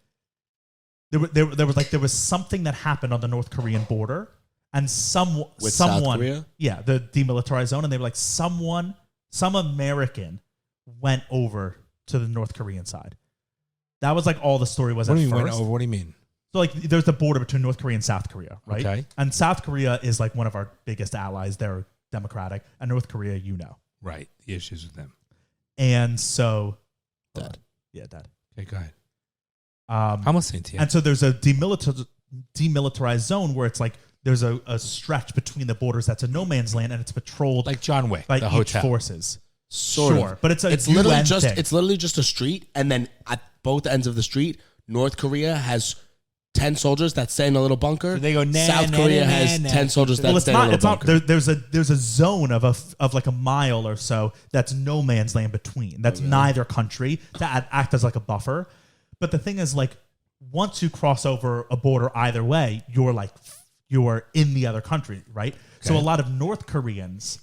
There was something that happened on the North Korean border, and someone, South Korea? Yeah, the demilitarized zone, and they were like some American went over to the North Korean side. That was like all the story was What at do you mean? first. What do you mean? So like there's the border between North Korea and South Korea, right? Okay. And South Korea is like one of our biggest allies. They're democratic. And North Korea, you know. Right. The issues with them. And so... Dad. Yeah, Dad. Okay, go ahead. I'm listening to you. And so there's a demilitarized zone where it's like there's a stretch between the borders that's a no man's land and it's patrolled like John Wick, by the each hotel. forces. Sort of. But it's literally UN thing. It's literally just a street, and then at both ends of the street, North Korea has 10 soldiers that stay in a little bunker. So they go, nah, South nah, Korea nah, has nah, 10 soldiers that Well, stay in a little it's not. bunker. There's a zone of like a mile or so that's no man's land between. That's neither country to act as like a buffer. But the thing is, like, once you cross over a border either way, you're in the other country, right? Okay. So a lot of North Koreans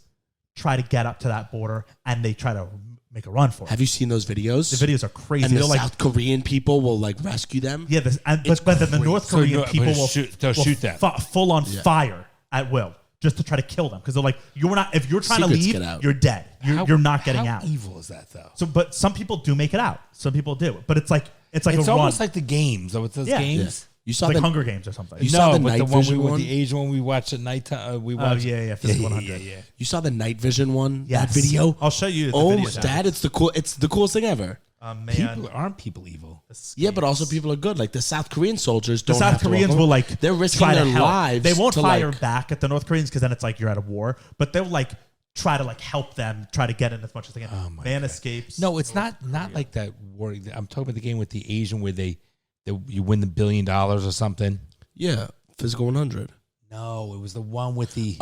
try to get up to that border and they try to make a run for it. Have you seen those videos? The videos are crazy. And the They're South Korean people will like rescue them. Yeah, but then the North Korean people will shoot them full on fire at will just to try to kill them because they're like, if you're trying Secrets to get leave, out. you're dead. You're not getting how out. Evil is that though? So, but some people do make it out. Some people do, but it's it's a almost run. like the games. With those games. Yeah. You saw like the Hunger Games or something. You saw the but night the one vision with one? the Asian one we watched at nighttime. We Oh watched. yeah, Physical 100. Yeah. You saw the night vision one? Yes. That video? I'll show you. The Oh, video, Dad, it's the coolest thing ever. Man. Aren't people evil? Yeah, but also people are good. Like the South Korean soldiers The don't South have to Koreans walk will over. like they're risking try to their help. lives. They won't to, fire like, back at the North Koreans because then it's like you're at a war. But they'll like try to like help them, try to get in as much as they can. Oh my Man God. escapes. No, it's not like that war. I'm talking about the game with the Asian where you win the $1 billion or something. Yeah, Physical 100. No, it was the one with the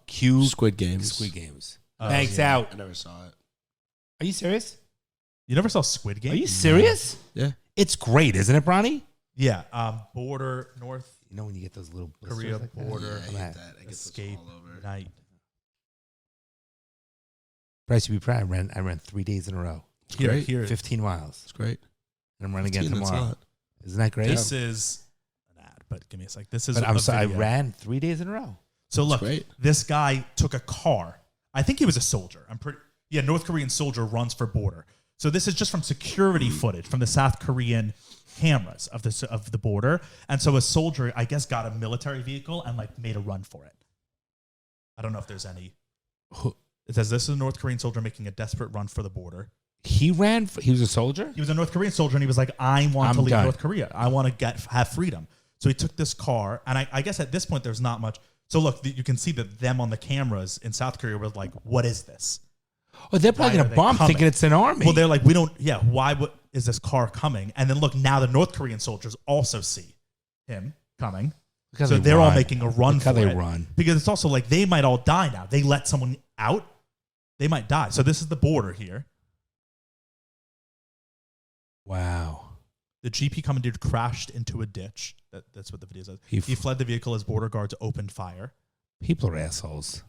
Q Squid Games. Squid Games. Oh, Thanks yeah. out. I never saw it. Are you serious? You never saw Squid Game? Are you serious? Yeah. It's great, isn't it, Bronny? Yeah. Border North You know when you get those little Korea blisters like that? border I hate that. I get those escape all over. night. Bryce, you'd be proud. I ran 3 days in a row. Great. Here. 15 miles. It's great. And I'm running again 15, that's a tomorrow. lot. Isn't that great? This is an ad, but give me a sec. This is. But I'm a sorry, I video. ran 3 days in a row. So look, great. this guy took a car. I think he was a soldier. North Korean soldier runs for border. So this is just from security footage from the South Korean cameras of the border. And so a soldier, I guess, got a military vehicle and like made a run for it. I don't know if there's any. It says this is a North Korean soldier making a desperate run for the border. He was a soldier? He was a North Korean soldier, and he was like, I want to leave done. North Korea. I want to have freedom. So he took this car, and I guess at this point, there's not much. So look, you can see that them on the cameras in South Korea were like, what is this? Oh, they're probably Why going are to they bomb coming? thinking it's an army. Well, they're like, why is this car coming? And then look, now the North Korean soldiers also see him coming. Look how So they they're all run. making a run Look for how they it. run. Because it's also like they might all die now. They let someone out, they might die. So this is the border here. Wow. The GP commandeer crashed into a ditch. That's what the video says. He fled the vehicle as border guards opened fire. People are assholes.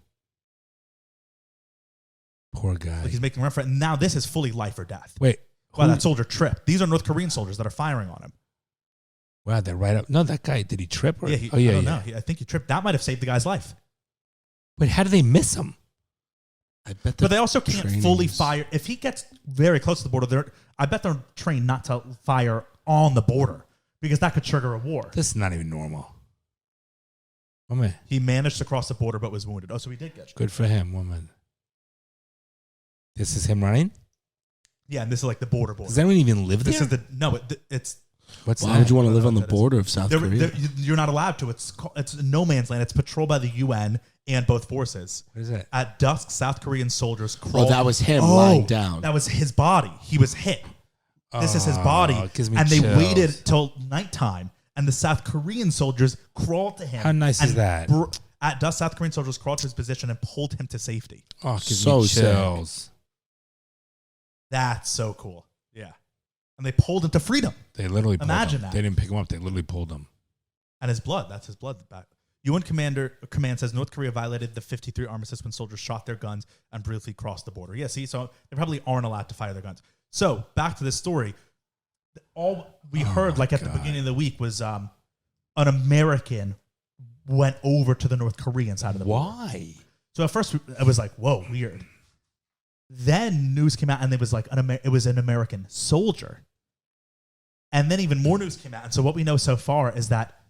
Poor guy. Like he's making a run for it. And now this is fully life or death. Wait. Wow, that soldier tripped. These are North Korean soldiers that are firing on him. Wow, they're right up. No, that guy, did he trip? Or? Yeah, I don't know. I think he tripped. That might have saved the guy's life. Wait, how do they miss him? I bet But they also can't fully trainings- fire. If he gets very close to the border, I bet they're trained not to fire on the border because that could trigger a war. This is not even normal. Woman, He managed to cross the border but was wounded. Oh, so he did get shot. good for him, woman. This is him running? Yeah, and this is like the border. Does anyone even live there? This is the no. It's What's Why that? would you want to live on the That is- border of South Korea? you're not allowed to. It's no man's land. It's patrolled by the UN and both forces. What is it? At dusk, South Korean soldiers crawled. Oh, that was him lying down. That was his body. He was hit. This is his body. it gives me and they chills. waited till nighttime, and the South Korean soldiers crawled to him. How nice is and that? At dusk, South Korean soldiers crawled to his position and pulled him to safety. Oh, it gives So me sick. chills. That's so cool. Yeah. And they pulled him to freedom. They literally pulled Imagine him. that. They didn't pick him up. They literally pulled him. And his blood. That's his blood back. UN command says North Korea violated the 53 armistice when soldiers shot their guns and briefly crossed the border. Yeah, see, so they probably aren't allowed to fire their guns. So back to this story. All we heard, like at the beginning of the week, was an American went over to the North Korean side of the border. Why? So at first it was like, whoa, weird. Then news came out and it was like it was an American soldier And then even more news came out. And so what we know so far is that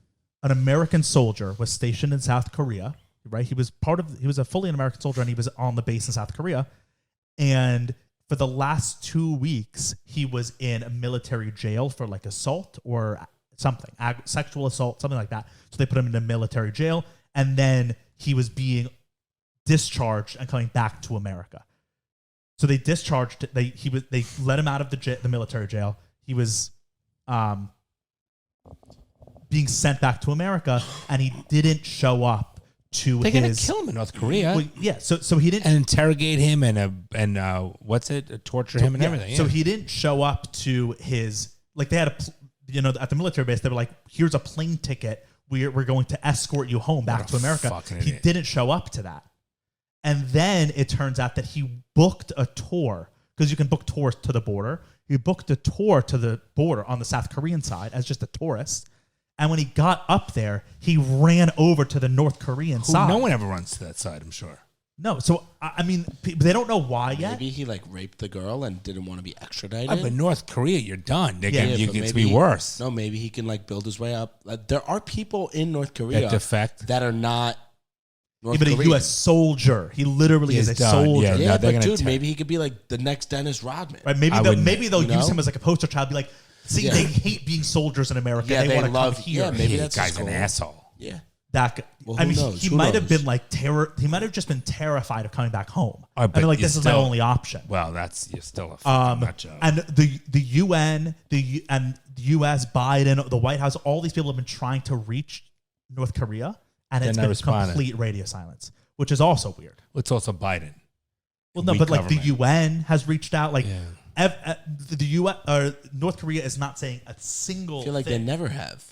an American soldier was stationed in South Korea, right? He was a fully an American soldier, and he was on the base in South Korea. And for the last 2 weeks, he was in a military jail for like assault or something, sexual assault, something like that. So they put him in a military jail, and then he was being discharged and coming back to America. So they discharged. They let him out of the military jail. He was being sent back to America, and he didn't show up to They're gonna kill him in North Korea. Well, yeah, so he didn't and interrogate him and torture him and everything. Yeah. So he didn't show up to his they had at the military base. They were like, "Here's a plane ticket. We're going to escort you home back to America." He didn't show up to that, and then it turns out that he booked a tour because you can book tours to the border. He booked a tour to the border on the South Korean side as just a tourist. And when he got up there, he ran over to the North Korean side. No one ever runs to that side, I'm sure. No, so I mean, they don't know why yet. Maybe he raped the girl and didn't want to be extradited. But North Korea, you're done. It's be worse. No, maybe he can build his way up. There are people in North Korea that defect that are not North but Korean. A U.S. soldier. He literally is a soldier. Yeah, but dude, maybe he could be the next Dennis Rodman. Right? Maybe they'll use him as a poster child. Be like, see, they hate being soldiers in America. Yeah, they want to come here. Yeah, maybe that guy's an asshole. Yeah. He might have been terror. He might have just been terrified of coming back home. This is my only option. Well, you're still a fucking nut job. And the UN, and the US, Biden, the White House, all these people have been trying to reach North Korea, and it's been complete radio silence, which is also weird. It's also Biden. Well, no, but the UN has reached out. The UN or North Korea is not saying a single. I feel like thing. they never have.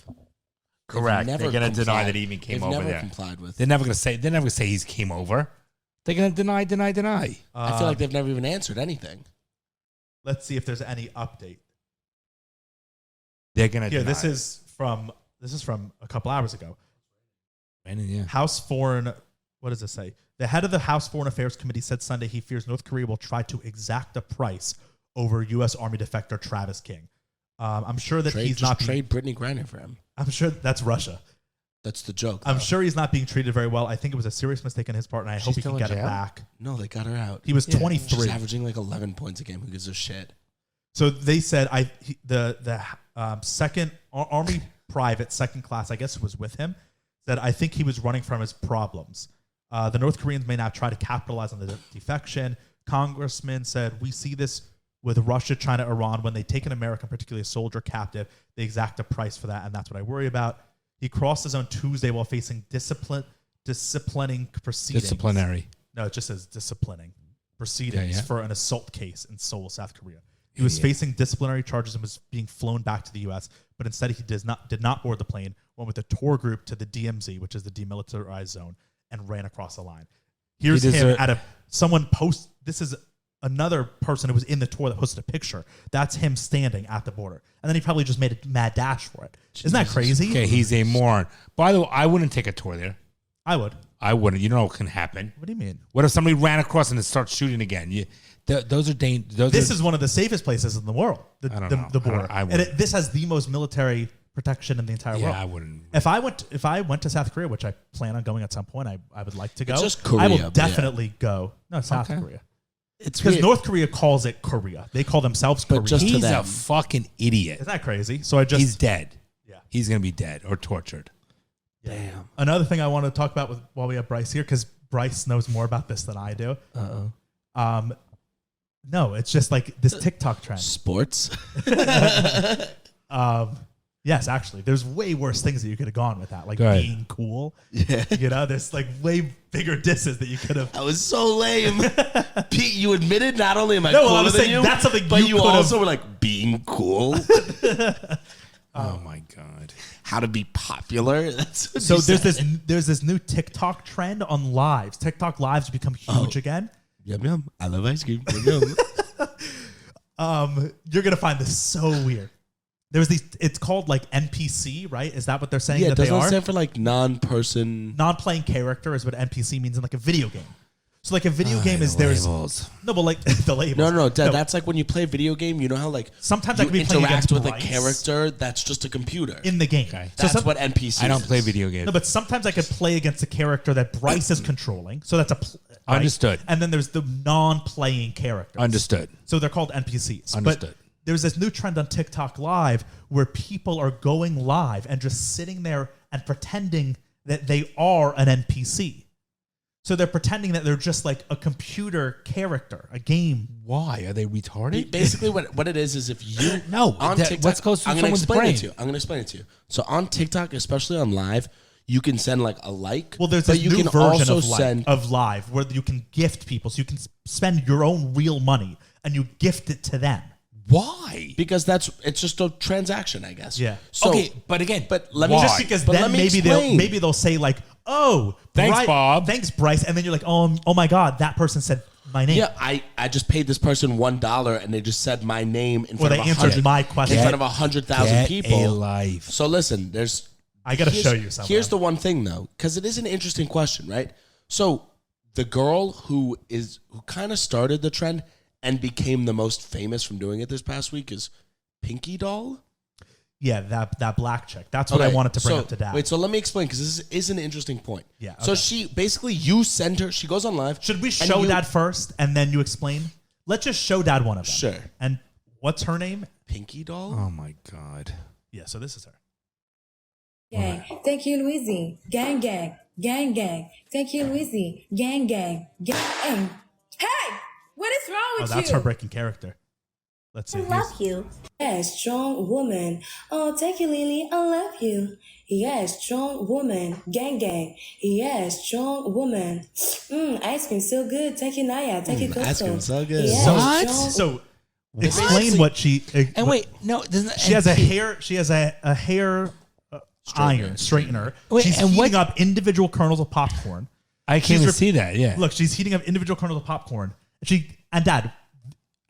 Correct. They're going to deny that he even came over there. They've never complied with. They're never going to say he came over. They're going to deny. I feel like they've never even answered anything. Let's see if there's any update. They're going to. Yeah, this is from a couple hours ago. House Foreign. What does it say? The head of the House Foreign Affairs Committee said Sunday he fears North Korea will try to exact a price over U.S. Army defector Travis King. I'm sure that he's not trade Brittany Griner for him. I'm sure that's Russia. That's the joke. I'm sure he's not being treated very well. I think it was a serious mistake on his part, and I hope he can get it back. No, they got her out. He was 23. She's averaging 11 points a game. Who gives a shit? So they said the second Army private, second class, I guess it was with him, said, I think he was running from his problems. The North Koreans may now try to capitalize on the defection. Congressman said, we see this with Russia, China, Iran. When they take an American, particularly a soldier, captive, they exact a price for that, and that's what I worry about. He crossed his own Tuesday while facing disciplining proceedings. Disciplinary. No, it just says disciplining proceedings for an assault case in Seoul, South Korea. He was facing disciplinary charges and was being flown back to the U.S., but instead he did not board the plane, went with a tour group to the DMZ, which is the demilitarized zone, and ran across the line. Here's him this is another person who was in the tour that posted a picture. That's him standing at the border. And then he probably just made a mad dash for it. Isn't that crazy? Okay, he's a moron. By the way, I wouldn't take a tour there. I would. I wouldn't. You know what can happen. What do you mean? What if somebody ran across and starts shooting again? Those are dangerous. This is one of the safest places in the world, the border. And this has the most military protection in the entire world. Yeah, I wouldn't. If I went to South Korea, which I plan on going at some point, I would like to go. It's just Korea, I will definitely go. No, South Korea. It's because North Korea calls it Korea. They call themselves Korea. But he's a fucking idiot. Isn't that crazy? So he's dead. Yeah, he's gonna be dead or tortured. Yeah. Damn. Another thing I want to talk about while we have Bryce here, because Bryce knows more about this than I do. No, it's just this TikTok trend. Sports. Yes, actually, there's way worse things that you could have gone with that, being cool. Yeah, there's way bigger disses that you could have. That was so lame. Pete, you admitted not only am I cooler than you, that's something but you also were being cool. Oh my god! How to be popular? That's what so there's this new TikTok trend on lives. TikTok lives become huge again. Yum yum! I love ice cream. Yum yum. You're gonna find this so weird. There's these. It's called NPC, right? Is that what they're saying? Yeah, that they are? Stand for non-person. Non-playing character is what NPC means in a video game. So like a video game is there's labels. no, but like the labels. No, Dad. That's like when you play a video game. You know how like sometimes you I can be playing interact against with Bryce a character that's just a computer in the game. Okay. That's what NPCs. I don't play video games. No, but sometimes I could play against a character that Bryce is controlling. So that's right? Understood. And then there's the non-playing characters. Understood. So they're called NPCs. Understood. But there's this new trend on TikTok Live where people are going live and just sitting there and pretending that they are an NPC. So they're pretending that they're just like a computer character, a game. Why? Are they retarded? Basically, what it is if you No, on that- TikTok, what's goes through I'm gonna someone's explain brain? it to you. I'm gonna explain it to you. So on TikTok, especially on Live, you can send like a like. Well, there's but this you new can version also of send live where you can gift people. So you can spend your own real money and you gift it to them. Why? because it's just a transaction, I guess. Yeah. So, Okay, but again, but let me why? just Just because but then let me maybe explain. they'll say like, "Oh, Thanks, Bob. Thanks, Bryce," and then you're like, "Oh my God, that person said my name." Yeah, I just paid this person $1 and they just said my name in Or front they of answered my question. in front of 100,000 Get people. a life. So listen, I got to here's- show you something. Here's the one thing though, because it is an interesting question, right? So the girl who kind of started the trend and became the most famous from doing it this past week is Pinky Doll. Yeah, that black chick. That's what I Okay, wanted to bring so- up to Dad. Wait, so let me explain because this is an interesting point. Yeah, So okay. she basically you send her. She goes on live. Should we and show you- Dad first and then you explain? Let's just show Dad one of them. Sure. And what's her name? Pinky Doll? Oh my God. Yeah, so this is her. Gang. Thank you, Louise. Gang, gang. Gang, gang. Thank you, Louise. Gang, gang. Gang. Hey! What is wrong Oh, with that's you? her breaking character. Let's see. I love you. Yes, strong woman. Oh, thank you, Lily. I love you. Yes, strong woman. Gang, gang. Yes, strong woman. Ice cream so good. Thank you, Naya. Thank you, Coco. ice cream so good. Yes, What? strong- So explain what she. And wait, no, She has a hair. She has a hair iron straightener. Wait, she's and heating what- up individual kernels of popcorn. I can't She's even re- see that. Yeah. Look, she's heating up individual kernels of popcorn. And Dad,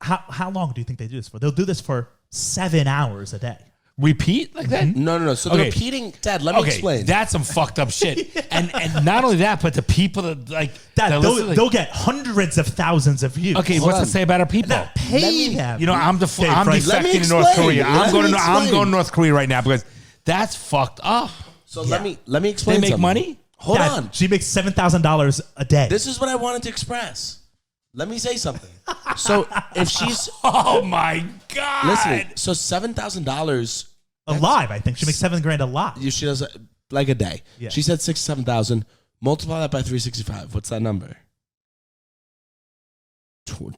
how long do you think they do this for? They'll do this for 7 hours a day. Repeat like that? No. So they're Okay. repeating. Dad, let me explain. That's some fucked up shit. and not only that, but the people that like Dad, that they'll, listen, like- they'll get hundreds of thousands of views. Okay, Hold what's on. that say about our people? That pay them. You know, I'm Okay, I'm Frank, let me defecting to North explain. Korea. Let I'm me going explain. to North Korea right now because that's fucked up. So Yeah. let me explain. They make something. money? Hold Dad, on. She makes $7,000 a day. This is what I wanted to express. Let me say something. So if she's Oh my God. listening, so $7,000. alive, I think. She makes $7,000 a lot. She does like a day. Yeah. She said 6,000-7,000. Multiply that by 365. What's that number?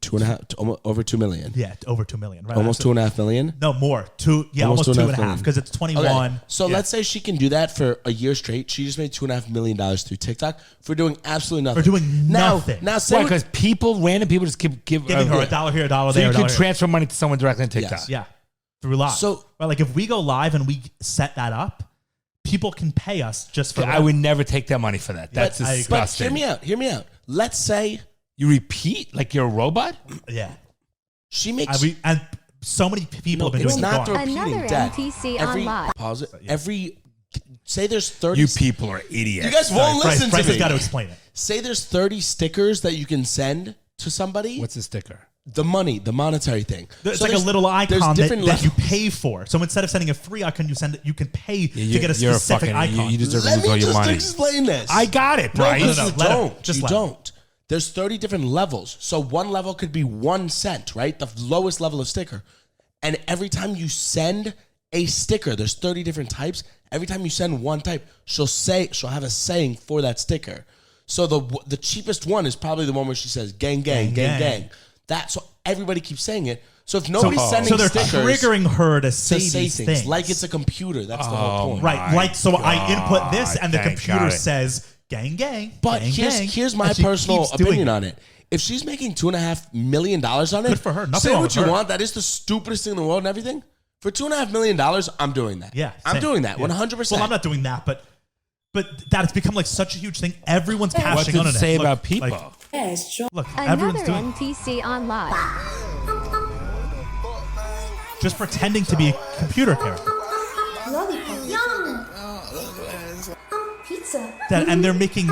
Two and a half, over 2 million. Yeah, over 2 million. Right? Almost 2.5 million. No, more. Almost 2.5 because it's 21. Okay. So Yeah. let's say she can do that for a year straight. She just made $2.5 million through TikTok for doing absolutely nothing. For doing nothing. Now say Why? what- Because random people just give Giving her yeah. a dollar here, a dollar So there. you a can dollar here. transfer money to someone directly on TikTok. Yes. Yeah, through live. So- right, like if we go live and we set that up, people can pay us just for I that. would never take that money for that. That's But I agree. but disgusting. hear me out. Let's say You repeat like you're a robot? Yeah. she makes. And so many people have been it's doing not it. the for repeating. Another Dad, NPC every, on live. Pause it. Say there's 30. You people are idiots. You guys won't Bryce listen to has me. got to explain it. Say there's 30 stickers that you can send to somebody. What's a sticker? The money, the monetary thing. It's So like a there's- little there's icon that different you levels. pay for. So instead of sending a free icon, you can pay to you're- get a you're a specific fucking- icon. you deserve to Let lose all me your just money. explain this. I got it, No, Bryce. you let him. don't. Just You let him. don't. There's 30 different levels. So one level could be 1 cent, right? The lowest level of sticker. And every time you send a sticker, there's 30 different types. Every time you send one type, she'll have a saying for that sticker. So the cheapest one is probably the one where she says gang, gang, gang, gang. That's so everybody keeps saying it. So if nobody's sending so they're stickers triggering her to to say say these things, things. like it's a computer. That's the whole point. Right, my like so I input this and the God, thank computer God. says gang gang. But gang, gang, here's my and she personal keeps doing opinion on it. If she's making $2.5 million on it, Good for her. Nothing say wrong what with you her. want. That is the stupidest thing in the world and everything. For $2.5 million, I'm doing that. Yeah, I'm same. doing that Yeah. 100%. Well, I'm not doing that, but that has become like such a huge thing. Everyone's What cashing does on it it. say Look, about people? like, Yes, strong. look, everyone's Another doing NPC on live. just pretending to be a computer character. Lollipop. Yum. Pizza. And they're making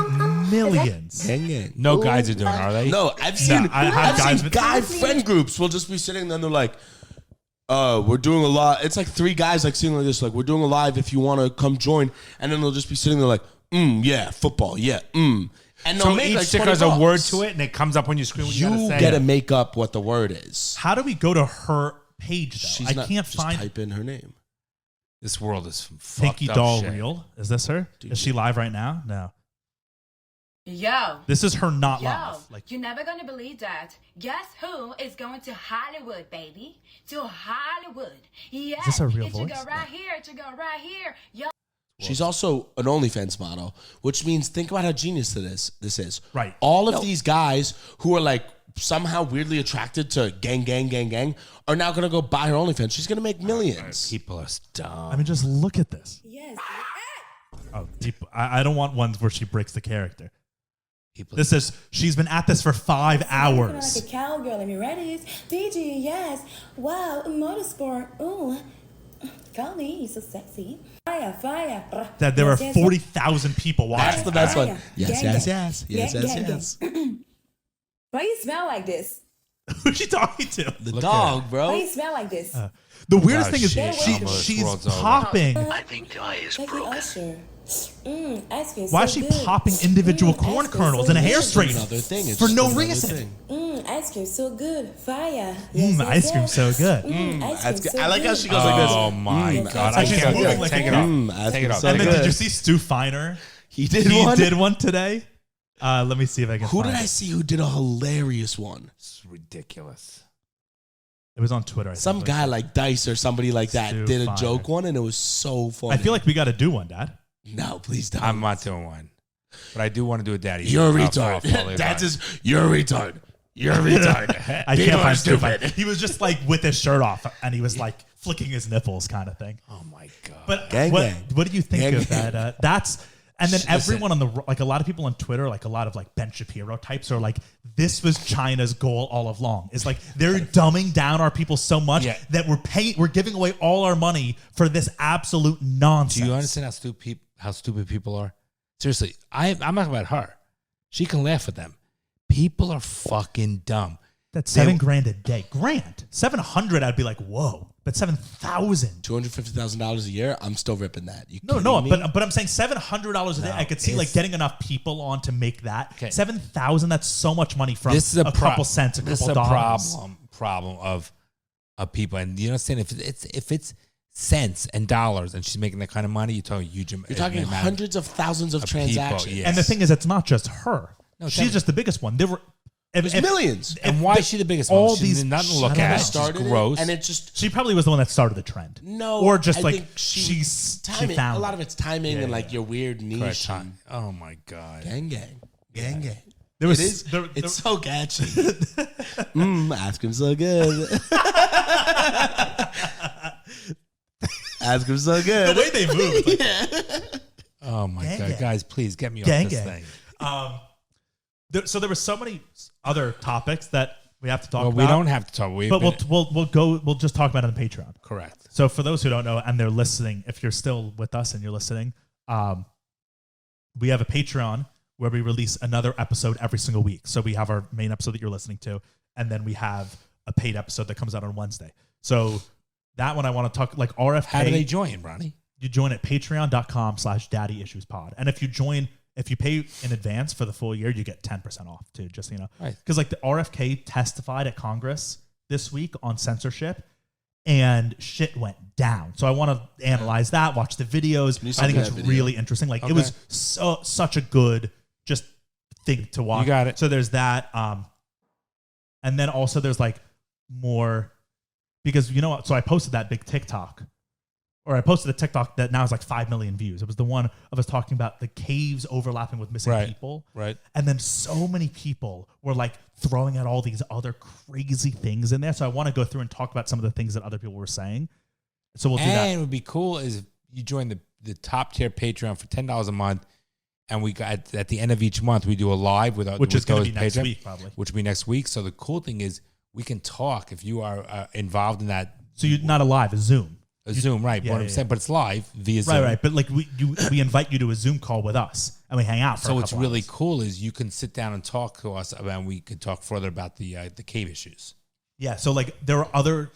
millions. No guys are doing, are they? No, I've seen guys guy friend groups will just be sitting there and they're like, we're doing a lot. It's like 3 guys like sitting like this, like, we're doing a live if you want to come join. And then they'll just be sitting there like, yeah, football, yeah, And they'll So make each like sticker 20 has a word bucks. to it, and it comes up on your screen. What you You gotta say. gotta make up what the word is. How do we go to her page, though? She's I not, can't just find type in her name. This world is some Pinky fucked up Doll shit. Real. Is this her? Dude. Is she live right now? No. Yo. This is her not live. Like, You're never gonna believe that. Guess who is going to Hollywood, baby? To Hollywood. Yeah. Is this a real it voice? should go right here. It should go right here. Yo. She's also an OnlyFans model, which means think about how genius this is. Right. All of these guys who are like somehow weirdly attracted to gang are now going to go buy her OnlyFans. She's going to make millions. People are dumb. I mean, just look at this. Yes. Oh, deep. I don't want ones where she breaks the character. People This is, she's been at this for 5 hours. Like a cowgirl. Let me ready this. DG, yes. Wow, motorsport. Ooh. Call me. You're so sexy. Fire. That there Yes, are yes, 40,000 people watching. That's the best one. Gang, Yes. Why you smell like this? Who's she talking to? The Look dog, at bro. Why you smell like this? The weirdest Oh, thing is shit. she's World's over. popping. I think Joy is broken. Usher. Ice cream Why so is she good. popping individual Ice corn cream kernels so in a hair good. straightener Another thing. It's for just no another reason? thing. Ice cream so good. Fire. Ice cream so good. Ice That's cream good. so I like how good. she goes like this. Oh my Mm. god! I She's can't moving do it. like Take a- it off. Take it off. so And then good. did you see Stu Feiner? He did He one. did one today. Let me see if I can Who find did I it. see who did a hilarious one? It's ridiculous. It was on Twitter. I think. Some guy like Dice or somebody like that Stu did a Feiner. joke one, and it was so funny. I feel like we got to do one, Dad. no, please don't. I'm not doing one, but I do want to do a daddy. You're a I'll retard. follow you That's back. just you're a retard. You're a retard. I People can't are find Stu stupid. Feiner. He was just like with his shirt off, and he was like flicking his nipples, kind of thing. Oh my god! But Gang, what, gang. what do you think Gang, of gang. that? That's and then Listen. everyone on the like a lot of people on Twitter, like a lot of like Ben Shapiro types, are like, this was China's goal all along. Is like they're dumbing down our people so much Yeah. that we're giving away all our money for this absolute nonsense. Do you understand how stupid people are? Seriously, I'm not talking about her. She can laugh at them. People are fucking dumb. That's $7,000 a day. Grand 700, I'd be like, whoa. But 7,000. $250,000 a year. I'm still ripping that. You No, kidding me? but I'm saying $700 a day. I could see like getting enough people on to make that. Okay. 7,000. That's so much money from This is a couple cents, a This couple is a dollars. problem of people, and you understand if it's cents and dollars, and she's making that kind of money, you're talking huge. You're talking amount hundreds of thousands of people, transactions. yes. And the thing is, it's not just her. No, She's just the biggest one. There were There's millions. And why is she the biggest one? all She's these nothing to look I don't know. at. Started She's it, gross. and it just She probably was the one that started the trend. no, or just I like think she timing. found A lot of it. it's timing and like your weird Correct niche. time. Oh my god! Gang, gang. There was It is. there- It's so catchy. Ask him so good. Ask him so good. the way they moved. Like, Oh my Gang, god, gang. guys, please get me Gang, off this gang. thing. So there were so many other topics that we have to talk Well, about. we don't have to talk. But we'll just talk about it on Patreon. correct. So for those who don't know and they're listening, if you're still with us and you're listening, we have a Patreon where we release another episode every single week. So we have our main episode that you're listening to, and then we have a paid episode that comes out on Wednesday. So that one I want to talk like RFK. How do they join, Ronnie? You join at patreon.com/daddyissuespod. And if you pay in advance for the full year, you get 10% off too, just so you know. Right. Because like the RFK testified at Congress this week on censorship and shit went down. So I want to analyze that, watch the videos. I think it's really interesting. Like it was such a good just thing to watch. You got it. So there's that. And then also there's like more because you know what? So I posted that big TikTok. Or I posted a TikTok that now has like 5 million views. It was the one of us talking about the caves overlapping with missing people. Right. And then so many people were like throwing out all these other crazy things in there. So I want to go through and talk about some of the things that other people were saying. So we'll do that. And it would be cool is if you join the top tier Patreon for $10 a month, and we got at the end of each month we do a live with Which is going to those be next Patreon, week, probably. Which will be next week. So the cool thing is we can talk if you are involved in that. So you're not a live, a Zoom. A Zoom, right? Yeah, what I'm saying, but it's live via Zoom. Right. But like we invite you to a Zoom call with us, and we hang out. So what's really cool is you can sit down and talk to us about. We could talk further about the cave issues. Yeah. So like there are other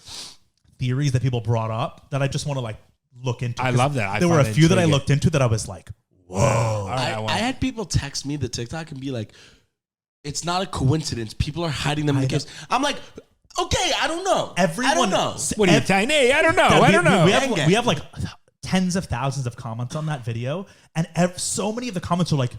theories that people brought up that I just want to like look into. I love that. There were a few that I looked into that I was like, whoa. I had people text me the TikTok and be like, it's not a coincidence. People are hiding them in the caves. I'm like, okay, I don't know. I don't know. What are you saying? Hey, I don't know. I don't know. We have like tens of thousands of comments on that video, and so many of the comments are like,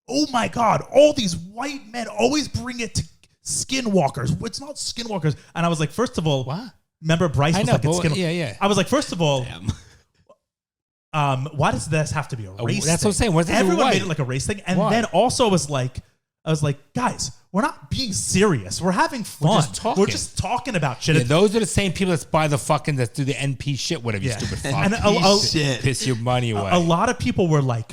oh my God, all these white men always bring it to skinwalkers. It's not skinwalkers. And I was like, first of all, what? Remember Bryce was like, it's skinwalkers. Yeah. I was like, first of all, why does this have to be a race That's thing? what I'm saying. What's Everyone made it like a race thing. And then also I was like, guys, we're not being serious. We're having fun. We're just talking about shit. Yeah, those are the same people that buy that do the NP shit, whatever you stupid fuck. And piss your money away. A lot of people were like,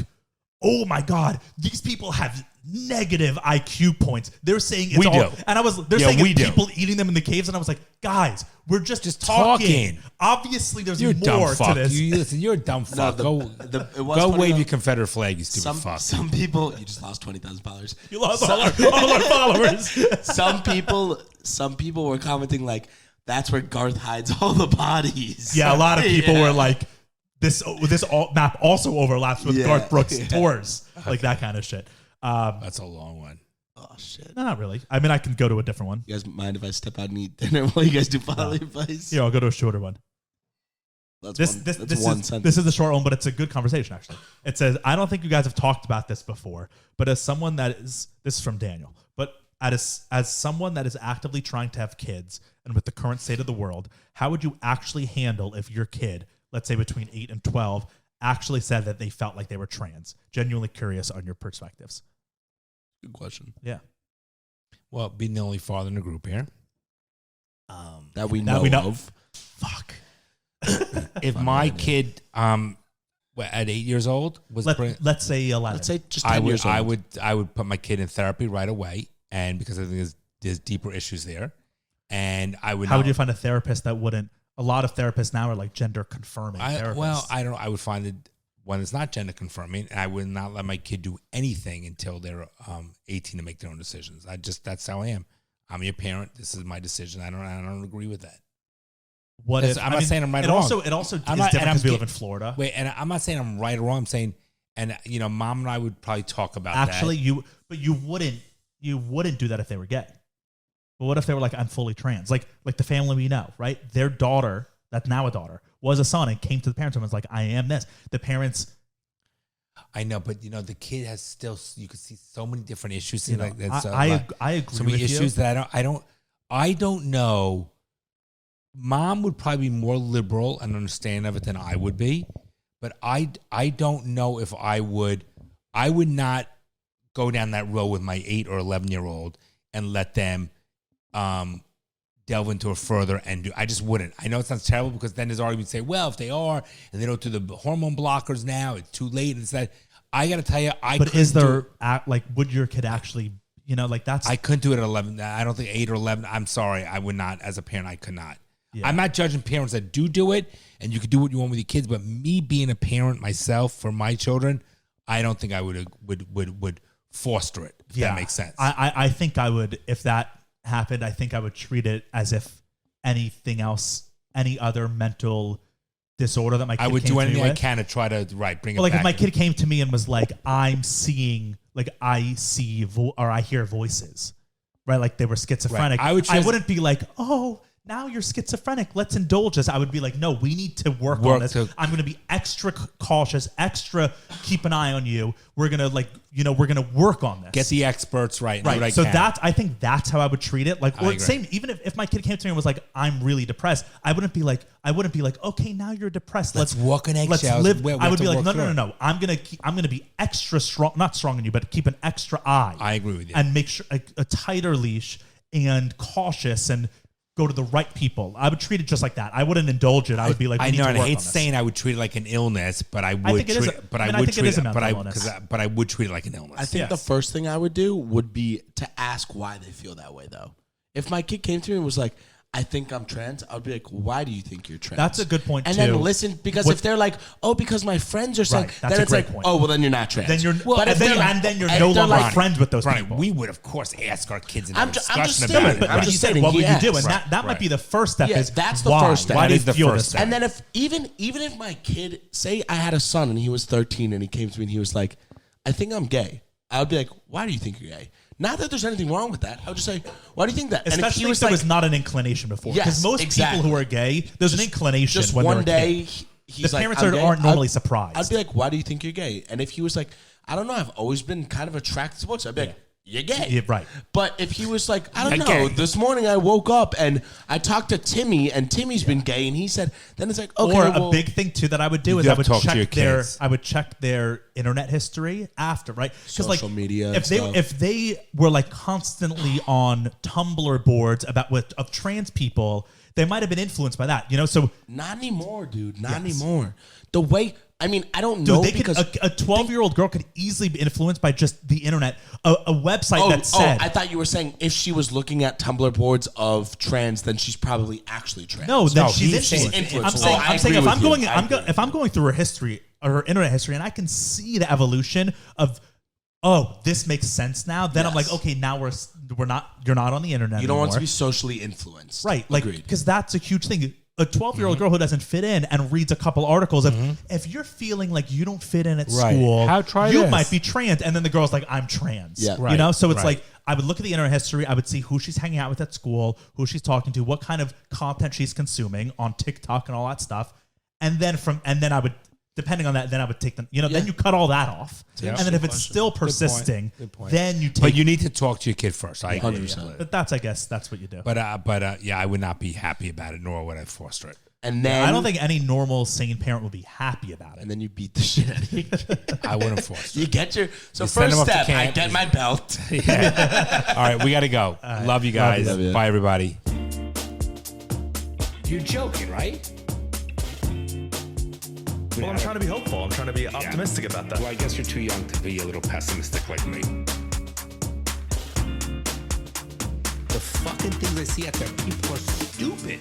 oh my God, these people have negative IQ points. They're saying it's all, and they're saying it's people eating them in the caves, and I was like, guys, we're just talking. Obviously, there's more to this. Listen, you're a dumb fuck. Go wave your Confederate flag, you stupid fuck. Some people, you just lost 20,000 followers. You lost all our followers. Some people were commenting like, that's where Garth hides all the bodies. Yeah, a lot of people were like, this map also overlaps with Garth Brooks' tours, like that kind of shit. That's a long one. Oh shit! No, not really. I mean, I can go to a different one. You guys mind if I step out and eat dinner while you guys do bodily advice? Yeah, I'll go to a shorter one. This is the short one, but it's a good conversation actually. It says, I don't think you guys have talked about this before, but as someone that is, this is from Daniel, but as someone that is actively trying to have kids, and with the current state of the world, how would you actually handle if your kid, let's say between 8 and 12, actually said that they felt like they were trans? Genuinely curious on your perspectives. Good question. Yeah. Well, being the only father in the group here. That we know of. Fuck. If my kid at 8 years old was let's say 11. Let's say just 10 years old. I would put my kid in therapy right away, and because I think there's deeper issues there. And I would. How would you find a therapist that wouldn't? A lot of therapists now are like gender confirming therapists. Well, I don't know. I would find it one that's not gender confirming, and I would not let my kid do anything until they're 18 to make their own decisions. That's how I am. I'm your parent. This is my decision. I don't agree with that. I'm not saying I'm right or wrong. It also is different because we live in Florida. Wait, and I'm not saying I'm right or wrong. I'm saying, and Mom and I would probably talk about that. Actually, you wouldn't do that if they were gay. But what if they were like, I'm fully trans? Like the family we know, right? Their daughter, that's now a daughter, was a son and came to the parents and was like, I am this. The parents. I know, but the kid has still. You can see so many different issues. I agree. So many issues that I don't know. Mom would probably be more liberal and understanding of it than I would be, but I don't know if I would. I would not go down that road with my 8 or 11-year-old and let them delve into it further and do. I just wouldn't. I know it sounds terrible because then there's arguments say, well, if they are and they don't do the hormone blockers now, it's too late. It's that. I got to tell you, But is there would your kid actually? That's. I couldn't do it at 11. I don't think 8 or 11. I'm sorry, I would not. As a parent, I could not. Yeah. I'm not judging parents that do it, and you can do what you want with your kids. But me being a parent myself for my children, I don't think I would foster it. If that makes sense. I think I would if that happened. I think I would treat it as if anything else, any other mental disorder that my kid. I would do anything I can to try to bring it. Like back. if my kid came to me and was like, I see or I hear voices, right? Like they were schizophrenic. Right. I wouldn't be like, oh, now you're schizophrenic. Let's indulge this. I would be like, no, we need to work on this. I'm going to be extra cautious, extra keep an eye on you. We're going to we're going to work on this. Get the experts right. Right. So I think that's how I would treat it. Like, or same, even if my kid came to me and was like, I'm really depressed, I wouldn't be like, okay, now you're depressed. Let's walk in eggshells. Let's live. I would be like, no. I'm going to be extra strong, not strong on you, but keep an extra eye. I agree with you. And make sure a tighter leash and cautious and go to the right people. I would treat it just like that. I wouldn't indulge it. I would be like, I know, and I hate saying I would treat it like an illness, but I would treat it. But I would treat it like an illness. I think the first thing I would do would be to ask why they feel that way, though. If my kid came to me and was like, I think I'm trans, I'll be like, why do you think you're trans? That's a good point, and too. then listen, because if they're like, oh, because my friends are saying, that's then a it's great like, point. oh, well, then you're not trans. Then you're, but if they're like, then you're no longer friends with those people. We would, of course, ask our kids in I'm a just discussion saying, about it. But I'm you just said, saying, what would you do? And Right, that might be the first step. Yeah, Is that's the why? first step. Why do you That is the feel first this step. way? And then if even if my kid, say I had a son and he was 13 and he came to me and he was like, I think I'm gay. I would be like, why do you think you're gay? Not that there's anything wrong with that. I would just say, why do you think that? Especially and if he was there like, was not an inclination before. Because Yes, most exactly. people who are gay, there's an inclination just when one they're a day, kid. he's The like, parents I'm gay. aren't normally surprised. I'd be like, why do you think you're gay? And if he was like, I don't know, I've always been kind of attracted to books, I'd be like, you're gay. Yeah, right. But if he was like, I don't You're know, gay. this morning I woke up and I talked to Timmy and Timmy's been gay and he said, then it's like, okay, Or well, a big thing too that I would do is You I have would to talk to your check their internet history after, right? Because Social media and if stuff. they were like constantly on Tumblr boards of trans people, they might have been influenced by that, you know. So not anymore, dude. Not anymore. The way, I mean, I don't know dude, because a 12-year-old girl could easily be influenced by just the internet, a website that said. I thought you were saying if she was looking at Tumblr boards of trans, then she's probably actually trans. No, then No, she's he's influenced. influenced. I'm saying if agree I'm with going, you. if I'm going through her history or her internet history, and I can see the evolution of, oh, this makes sense now. Then I'm Yes. like, okay, now you're not on the internet. You don't want to anymore. be socially influenced. right, like Agreed. because that's a huge thing. A 12-year-old girl who doesn't fit in and reads a couple articles of if you're feeling like you don't fit in at Right. school, Try you this. might be trans, and then the girl's like, I'm trans. Yeah. You Right, know, so it's right. like I would look at the internet history, I would see who she's hanging out with at school, who she's talking to, what kind of content she's consuming on TikTok and all that stuff, and then I would, depending on that, then I would take them. You know, then you cut all that off, Yeah. and then if it's still persisting, Good point. then you take. But you need to talk to your kid first. I agree. 100%. But that's, I guess, that's what you do. But yeah, I would not be happy about it, nor would I foster it. And then I don't think any normal, sane parent would be happy about it. And then you beat the shit out of your kid. I wouldn't foster You it. get your send first them off to step. I camp. get my belt. Yeah. All right, we got to go. Love you guys. Love you. Bye, everybody. You're joking, right? Well, I'm trying to be hopeful. I'm trying to be optimistic about that. Well, I guess you're too young to be a little pessimistic like me. The fucking things I see out there, people are stupid.